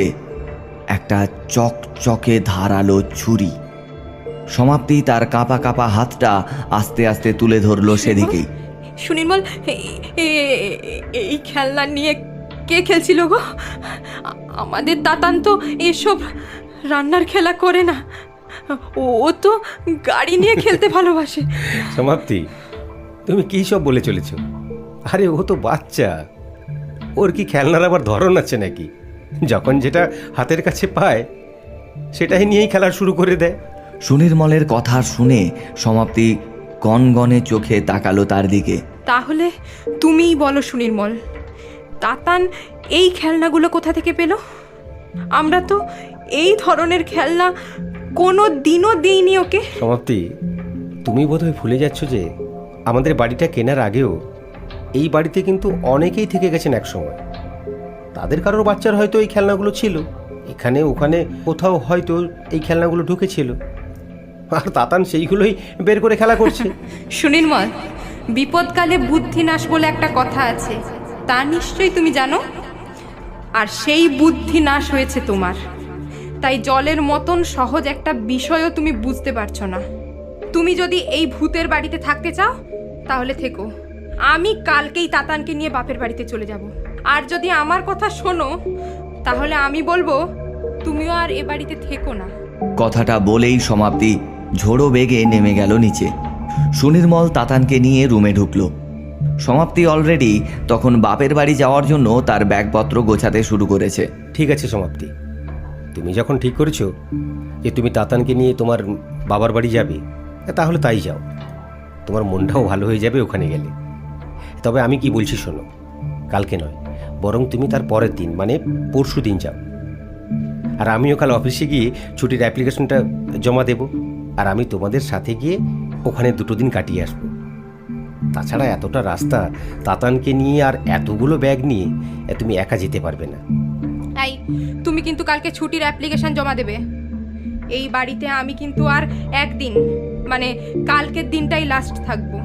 একটা চকচকে ধারালো ছুরি। সমাপ্তি তার কাঁপা কাঁপা হাতটা আস্তে আস্তে তুলে ধরল সেদিকেই। সুনির্মল, এই খেলনা নিয়ে কে খেলছিল গো? আমাদের তাতান তো এসব রান্নার খেলা করে না, ও তো গাড়ি নিয়ে খেলতে ভালোবাসে। সমাপ্তি, তুমি কী সব বলে চলেছ? আরে ও তো বাচ্চা, ওর কি খেলনার আবার ধরন আছে নাকি? যখন যেটা হাতের কাছে পায় সেটাই নিয়েই খেলা শুরু করে দেয়। সুনির্মলের কথা শুনে সমাপ্তি গনগনে চোখে তাকালো তার দিকে। তাহলে তুমিই বলো সুনির্মল, তাতান এই খেলনাগুলো কোথা থেকে পেল? আমরা তো এই ধরনের খেলনা কোনো দিনও দিইনি ওকে। সমাপ্তি, তুমি বোধহয় ভুলে যাচ্ছ যে আমাদের বাড়িটা কেনার আগেও এই বাড়িতে কিন্তু অনেকেই থেকে গেছেন একসময়। তাদের কারোর বাচ্চার হয়তো এই খেলনাগুলো ছিল, এখানে ওখানে কোথাও হয়তো এই খেলনাগুলো ঢুকেছিল, আর তাতান সেইগুলোই বের করে খেলা করছে। সুনির্মল, বিপদকালে বুদ্ধি নাশ বলে একটা কথা আছে, তা নিশ্চয়ই তুমি জানো। আর সেই বুদ্ধি নাশ হয়েছে তোমার, তাই জলের মতন সহজ একটা বিষয়ও তুমি বুঝতে পারছো না। তুমি যদি এই ভূতের বাড়িতে থাকতে চাও তাহলে থেকো, আমি কালকেই তাতানকে নিয়ে বাপের বাড়িতে চলে যাব। আর যদি আমার কথা শোনো তাহলে আমি বলবো তুমিও আর এ বাড়িতে থেকো না। কথাটা বলেই সমাপ্তি ঝোড়ো বেগে নেমে গেল নিচে। সুনির্মল তাতানকে নিয়ে রুমে ঢুকলো। সমাপ্তি অলরেডি তখন বাপের বাড়ি যাওয়ার জন্য তার ব্যাগপত্র গোছাতে শুরু করেছে। ঠিক আছে সমাপ্তি, তুমি যখন ঠিক করেছো যে তুমি তাতানকে নিয়ে তোমার বাবার বাড়ি যাবে, তাহলে তাই যাও, তোমার মনটাও ভালো হয়ে যাবে ওখানে গেলে। তবে আমি কি বলছি শোনো, কালকে নয় বরং তুমি তার পরের দিন মানে পরশু দিন যাও। আর আমিও কাল অফিসে গিয়ে ছুটির অ্যাপ্লিকেশনটা জমা দেব, আর আমি তোমাদের সাথে গিয়ে ওখানে 2 দিন কাটিয়ে আসবো। তাছাড়া এতটা রাস্তা তাতানকে নিয়ে আর এতগুলো ব্যাগ নিয়ে তুমি একা যেতে পারবে না। এই, তুমি কিন্তু কালকে ছুটির অ্যাপ্লিকেশন জমা দেবে। এই বাড়িতে আমি কিন্তু আর একদিন মানে কালকের দিনটাই লাস্ট থাকবো,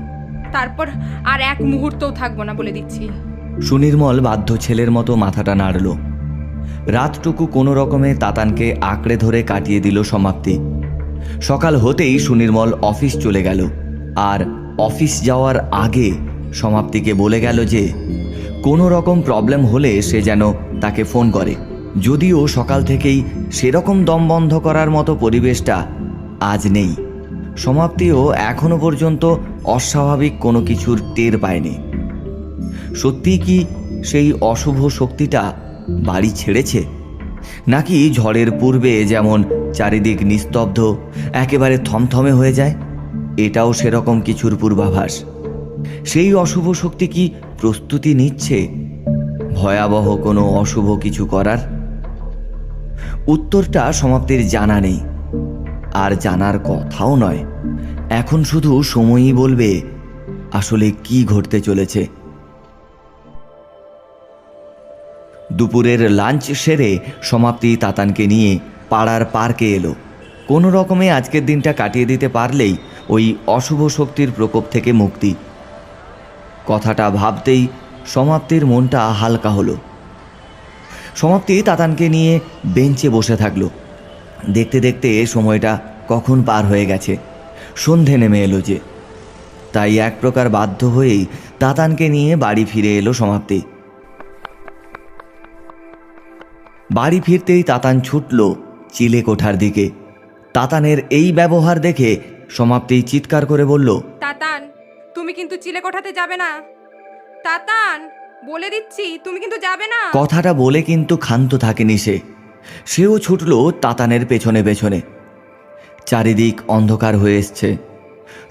তারপর আর এক মুহূর্তও থাকবো না, বলে দিচ্ছি। সুনির্মল বাধ্য ছেলের মতো মাথাটা নাড়ল। রাতটুকু কোনো রকমে তাতানকে আঁকড়ে ধরে কাটিয়ে দিল সমাপ্তি। সকাল হতেই সুনির্মল অফিস চলে গেল, আর অফিস যাওয়ার আগে সমাপ্তিকে বলে গেল যে কোনো রকম প্রবলেম হলে সে যেন তাকে ফোন করে। যদিও সকাল থেকেই সেরকম দম বন্ধ করার মতো পরিবেশটা আজ নেই, সমাপ্তিও এখনো পর্যন্ত অস্বাভাবিক কোনো কিছুর টের পায়নি। সত্যি কি সেই অশুভ শক্তিটা বাড়ি ছেড়েছে, নাকি ঝড়ের পূর্বে যেমন চারিদিক নিস্তব্ধ একেবারে থমথমে হয়ে যায়, এটাও সেরকম কিছুর পূর্বাভাস? সেই অশুভ শক্তি কি প্রস্তুতি নিচ্ছে ভয়াবহ কোনো অশুভ কিছু করার? উত্তরটা সমাপ্তির জানা নেই, আর জানার কথাও নয়। এখন শুধু সময়ই বলবে আসলে কি ঘটতে চলেছে। দুপুরের লাঞ্চ সেরে সমাপ্তি তাতানকে নিয়ে পাড়ার পার্কে এলো। কোনো রকমে আজকের দিনটা কাটিয়ে দিতে পারলেই ওই অশুভ শক্তির প্রকোপ থেকে মুক্তি। কথাটা ভাবতেই সমাপ্তির মনটা হালকা হলো। সমাপ্তি তাতানকে নিয়ে বেঞ্চে বসে থাকলো। দেখতে দেখতে সময়টা কখন পার হয়ে গেছে, সন্ধে নেমে এলো যে। তাই এক প্রকার বাধ্য হয়েই তাতানকে নিয়ে বাড়ি ফিরে এলো সমাপ্তি। বাড়ি ফিরতেই তাতান ছুটল চিলে কোঠার দিকে। তাতানের এই ব্যবহার দেখে সমাপ্তি চিৎকার করে বলল, তাতান, তুমি কিন্তু চিলে কোঠাতে যাবে না। তাতান, বলে দিচ্ছি তুমি কিন্তু যাবে না। কথাটা বলে কিন্তু ক্ষান্ত থাকেনি সে। সেও ছুটল তাতানের পেছনে পেছনে। চারিদিক অন্ধকার হয়ে এসছে।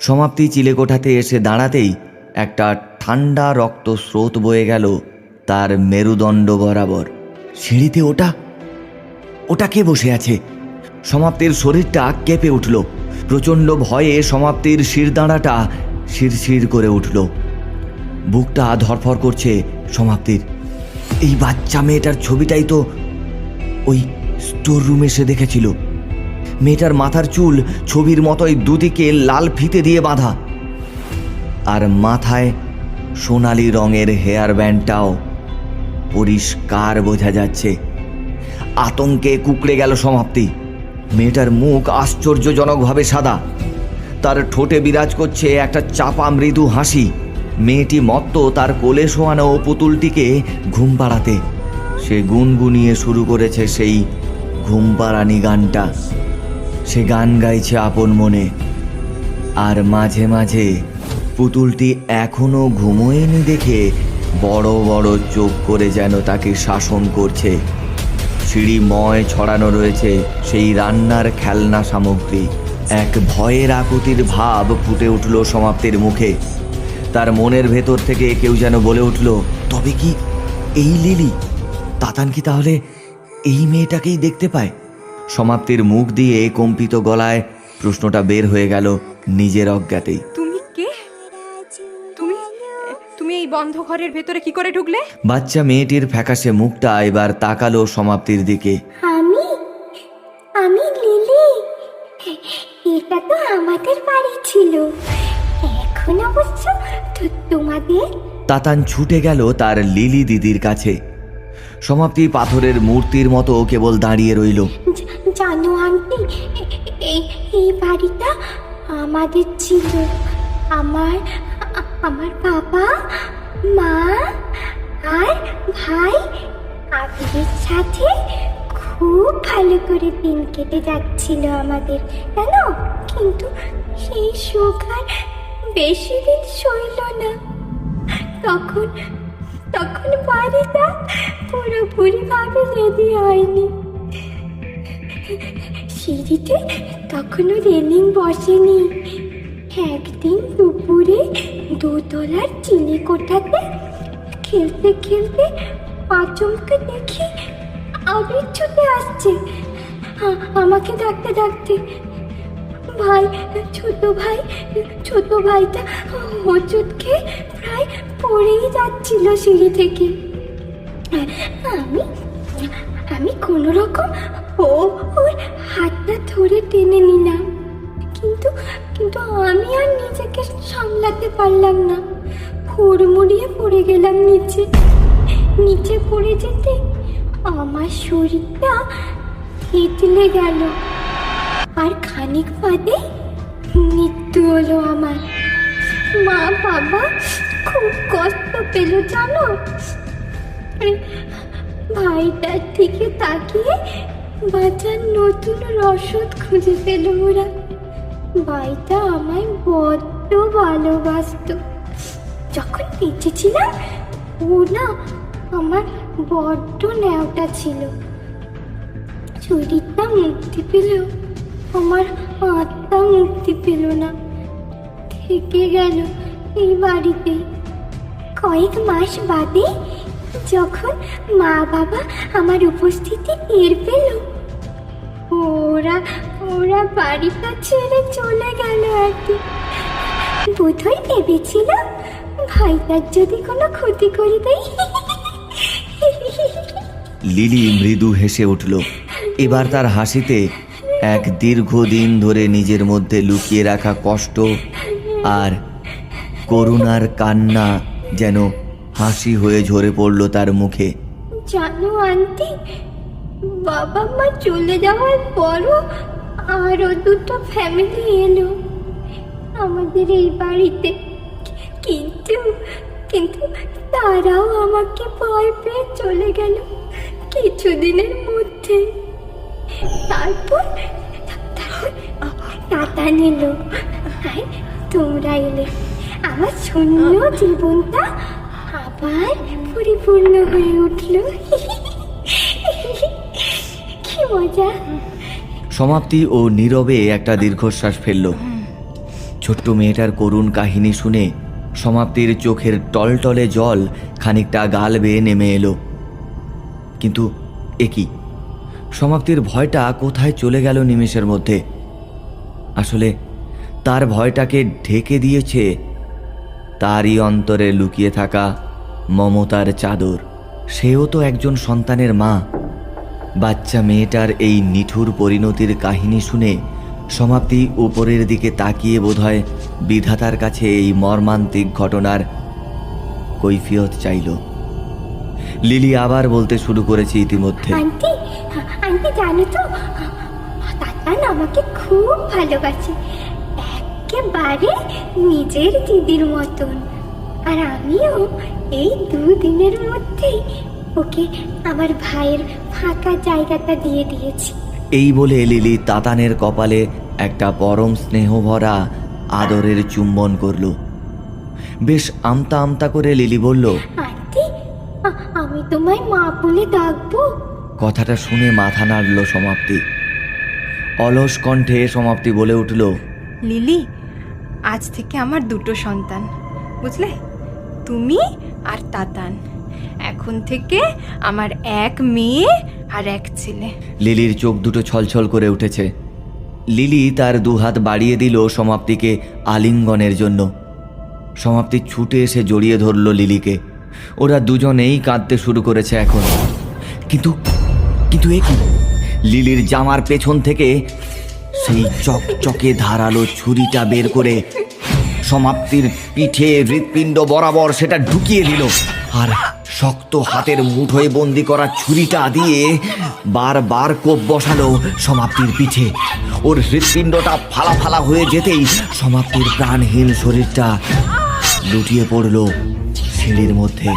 সমাপ্তি চিলেকোঠাতে এসে দাঁড়াতেই একটা ঠান্ডা রক্ত স্রোত বয়ে গেল তার মেরুদণ্ড বরাবর। সিঁড়িতে ওটা কে বসে আছে? সমাপ্তির শরীরটা কেঁপে উঠল। প্রচণ্ড ভয়ে সমাপ্তির শিরদাঁড়াটা শিরশির করে উঠল। বুকটা ধরফর করছে সমাপ্তির। এই বাচ্চা মেয়েটার ছবিটাই তো ওই স্টোর রুমে সে দেখেছিল। মেয়েটার মাথার চুল ছবির মতোই দুদিকে লাল ফিতে দিয়ে বাঁধা, আর মাথায় সোনালি রঙের হেয়ার ব্যান্ডটাও পরিষ্কার বোঝা যাচ্ছে। আতঙ্কে কুঁকড়ে গেল সমাপ্তি। মেয়েটার মুখ আশ্চর্যজনকভাবে সাদা, তার ঠোঁটে বিরাজ করছে একটা চাপা মৃদু হাসি। মেয়েটি মত্ত তার কোলে শোয়ানো পুতুলটিকে ঘুম পাড়াতে। সে গুনগুনিয়ে শুরু করেছে সেই ঘুমপাড়ানি গানটা। সে গান গাইছে আপন মনে, আর মাঝে মাঝে পুতুলটি এখনো ঘুমোয়নি দেখে বড় বড় চোখ করে যেন তাকে শাসন করছে। সিঁড়িময় ছড়ানো রয়েছে সেই রান্নার খেলনা সামগ্রী। এক ভয়ের আকুতির ভাব ফুটে উঠল সমাপ্তির মুখে। তার মনের ভেতর থেকে কেউ যেন বলে উঠল, তবে কি এই লিলি? তাতান কি তাহলে এই মেয়েটাকেই দেখতে পায়? সমাপ্তির মুখ দিয়ে কম্পিত গলায় প্রশ্নটা বের হয়ে গেল নিজের অজ্ঞাতেই। তুমি কে? তুমি তুমি এই বন্ধ ঘরের ভেতরে কি করে ঢুকলে? বাচ্চা মেয়েটির ফ্যাকাশে মুখটা এবার তাকালো সমাপ্তির দিকে। আমি আমি লিলি। এটা তো আমাদের বাড়ি ছিল, এখন অবশ্য তোমাদের। তাতান ছুটে গেল তার লিলি দিদির কাছে। সমাপ্তি পাথরের মূর্তির মতো কেবল দাঁড়িয়ে রইল। জানো আন্টি, এই এই বাড়িটা আমাদের ছিল। আমার আমার বাবা, মা আর ভাই আবিরের সাথে খুব ভালো করে দিন কেটে যাচ্ছিল আমাদের, জানো। কিন্তু সেই সুখ আর বেশি দিন সইল না। তখন তখন বাড়িটা পুরোপুরিভাবে রেডি হয়নি। সিঁড়িতে তখনও রেলিং বসেনি। একদিন দুপুরে দোতলার চিনি কোঠাতে খেলতে খেলতে আচমকে দেখি আবির ছুটে আসছে আমাকে ডাকতে ডাকতে। ভাই, ছোট ভাইটা হোঁচট খেয়ে প্রায় পড়েই যাচ্ছিল সিঁড়ি থেকে। আমি কোনো রকম ওর হাতটা ধরে টেনে নিলাম, কিন্তু কিন্তু আমি আর নিজেকে সামলাতে পারলাম না। হুড়মুড়িয়ে পড়ে গেলাম নিচে পড়ে যেতে আমার শরীরটা থেতলে গেল, আর খানিক বাদে মৃত্যু হলো আমার। মা বাবা খুব কষ্ট পেল, জানো। ভাইটার দিকে তাকিয়ে বাঁচার নতুন রসদ খুঁজে পেল ওরা। ভাইটা আমায় বড্ড ভালোবাসতো। যখন বেঁচে ছিলাম ও না আমার বড্ড ন্যাওটা ছিল। শরীরটা মুক্তি পেল, আমার আত্মা মুক্তি পেল না, থেকে গেল এই বাড়িতে। কয়েক মাস বাদে যখন মা বাবা আমার উপস্থিতি টের পেল, ওরা বাড়িটা ছেড়ে চলে গেল। একদিন বোধহয় ভেবেছিল ভাইটার যদি কোনো ক্ষতি করে দেয়। লিলি মৃদু হেসে উঠল। এবার তার হাসিতে এক দীর্ঘদিন ধরে নিজের মধ্যে লুকিয়ে রাখা কষ্ট আর করুণার কান্না যেন হাসি হয়ে ঝরে পড়ল তার মুখে। জানো আন্টি, বাবা মা চলে যাওয়ার পরও আরো দুটো ফ্যামিলি এলো আমাদের এই বাড়িতে, কিন্তু কিন্তু তারাও আমাকে ভয় পেয়ে চলে গেল কিছুদিনের মধ্যে। তারপর তাতান এলো, আর তোমরা এলে। আমার শূন্য জীবনটা আবার পরিপূর্ণ হয়ে উঠল। কি মজা। সমাপ্তি ও নীরবে একটা দীর্ঘশ্বাস ফেলল। ছোট্ট মেয়েটার করুণ কাহিনী শুনে সমাপ্তির চোখের টলটলে জল খানিকটা গাল বেয়ে নেমে এলো। কিন্তু একই সমাপ্তির ভয়টা কোথায় চলে গেল নিমেষের মধ্যে। আসলে তার ভয়টাকে ঢেকে দিয়েছে তারই অন্তরে লুকিয়ে থাকা মমতার চাদর। সেও তো একজন সন্তানের মা। বাচ্চা মেয়েটার এই নিঠুর পরিণতির কাহিনী শুনে সমাপ্তি উপরের দিকে তাকিয়ে বোধহয় বিধাতার কাছে এই মর্মান্তিক ঘটনার কৈফিয়ত চাইল। লিলি আবার বলতে শুরু করেছে ইতিমধ্যে। আন্টি, আন্টি জানো তো, তাতান আমাকে খুব ভালোবাসে, একেবারে নিজের দিদির মতন। আর আমিও এই 2 দিনের মধ্যেই ওকে আমার ভাইয়ের ফাঁকা জায়গাটা দিয়ে দিয়েছি। এই বলে লিলি তাতানের কপালে একটা পরম স্নেহভরা আদরের চুম্বন করল। বেশ আমতা আমতা করে লিলি বলল, আন্টি, আমি তোমায় মা বলে ডাকবো? কথাটা শুনে মাথা নাড়ল সমাপ্তি। অলস কণ্ঠে সমাপ্তি বলে উঠল, লিলি, আজ থেকে আমার দুটো সন্তান, বুঝলে? তুমি আর তাতান। এখন থেকে আমার এক মেয়ে আর এক ছেলে। লিলির চোখ দুটো ছলছল করে উঠেছে। লিলি তার দুহাত বাড়িয়ে দিল সমাপ্তিকে আলিঙ্গনের জন্য। সমাপ্তি ছুটে এসে জড়িয়ে ধরল লিলিকে। ওরা দুজনেই কাঁদতে শুরু করেছে এখন। কিন্তু কিন্তু এ কি? লিলির জামার পেছন থেকে সেই চকচকে ধারালো ছুরিটা বের করে সমাপ্তির পিঠে হৃৎপিণ্ড বরাবর সেটা ঢুকিয়ে দিল। আর শক্ত হাতের মুঠোয় বন্দি করা ছুরিটা দিয়ে বারবার কোপ বসালো সমাপ্তির পিঠে। ওর হৃৎপিণ্ডটা ফালা ফালা হয়ে যেতেই সমাপ্তির প্রাণহীন শরীরটা লুটিয়ে পড়ল সিঁড়ির মধ্যে।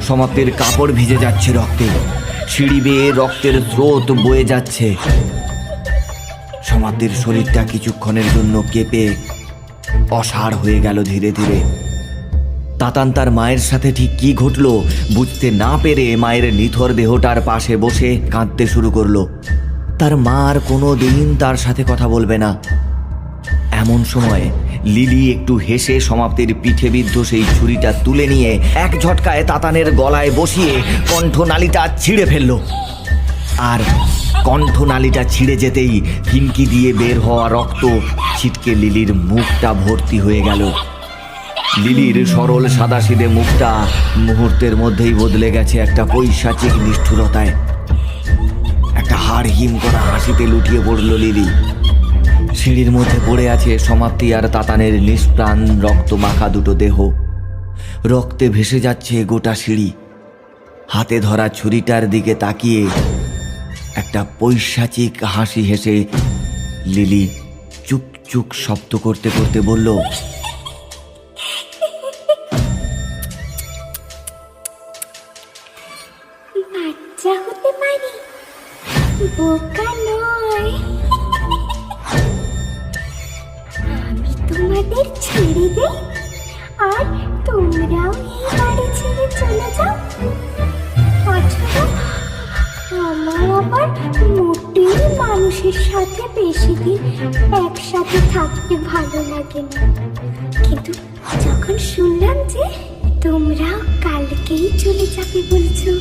সমাপ্তির কাপড় ভিজে যাচ্ছে রক্তে, সিঁড়ি বেয়ে রক্তের স্রোত বয়ে যাচ্ছে। সমাপ্তির শরীরটা কিছুক্ষণের জন্য কেঁপে অসাড় হয়ে গেল ধীরে ধীরে। তাতান তার মায়ের সাথে ঠিক কি ঘটল বুঝতে না পেরে মায়ের নিথর দেহটার পাশে বসে কাঁদতে শুরু করলো। তার মা আর কোনো দিন তার সাথে কথা বলবে না। এমন সময় লিলি একটু হেসে সমাপ্তির পিঠে বিদ্ধ সেই ছুরিটা তুলে নিয়ে এক ঝটকায় তাতানের গলায় বসিয়ে কণ্ঠনালীটা ছিঁড়ে ফেলল। আর কণ্ঠনালীটা ছিঁড়ে যেতেই হিমকি দিয়ে বের হওয়া রক্ত ছিটকে লিলির মুখটা ভর্তি হয়ে গেল। লিলির সরল সাদাসিধে মুখটা মুহূর্তের মধ্যেই বদলে গেছে একটা পৈশাচিক নিষ্ঠুরতায়। একটা হাড় হিম করা হাসিতে লুটিয়ে পড়ল লিলি। সিঁড়ির মধ্যে পড়ে আছে সমাপ্তি আর তাতানের নিষ্প্রাণ রক্ত মাখা দুটো দেহ। রক্তে ভেসে যাচ্ছে গোটা সিঁড়ি। হাতে ধরা ছুরিটার দিকে তাকিয়ে একটা পৈশাচিক হাসি হেসে লিলি চুক চুক শব্দ করতে করতে বলল, বাচ্চা হতে পারি, বোকা নয়। আমি তোমাদের ছেড়ে দেই আর তোমরাও এই বাড়ি ছেড়ে চলে যাও। অথচ আমার আবার মোটেই মানুষের সাথে বেশি দিন একসাথে থাকতে ভালো লাগে না। কিন্তু যখন শুনলাম যে তোমরাও কালকেই চলে যাবে বলছো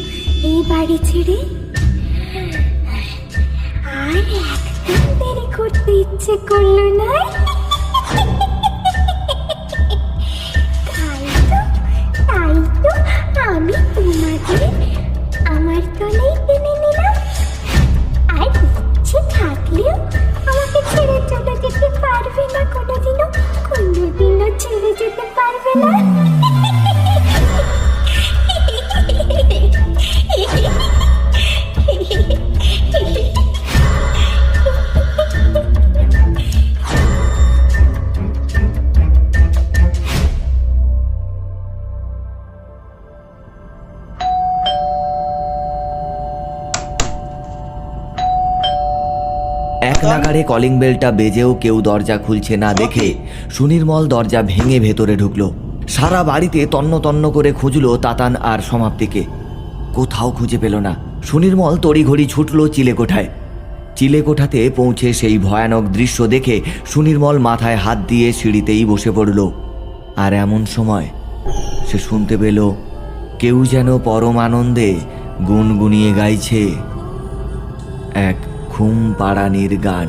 এই বাড়ি ছেড়ে, আর একদম দেরি করতে ইচ্ছে করলো না। তাই তো আমি তোমাদের আমার তলেই টেনে নিলাম। আর ইচ্ছে থাকলেও আমাকে ছেড়ে চলে যেতে পারবে না, কোনোদিনও ছেড়ে যেতে পারবে না। এক নাগাড়ে কলিং বেলটা বেজেও কেউ দরজা খুলছে না দেখে সুনির্মল দরজা ভেঙে ভেতরে ঢুকলো। সারা বাড়িতে তন্ন তন্ন করে খুঁজলো তাতান আর সমাপ্তিকে, কোথাও খুঁজে পেল না। সুনির্মল তড়িঘড়ি ছুটল চিলেকোঠায়। চিলেকোঠাতে পৌঁছে সেই ভয়ানক দৃশ্য দেখে সুনির্মল মাথায় হাত দিয়ে সিঁড়িতেই বসে পড়ল। আর এমন সময় সে শুনতে পেল কেউ যেন পরম আনন্দে গুনগুনিয়ে গাইছে এক ঘুম পাড়ানির গান।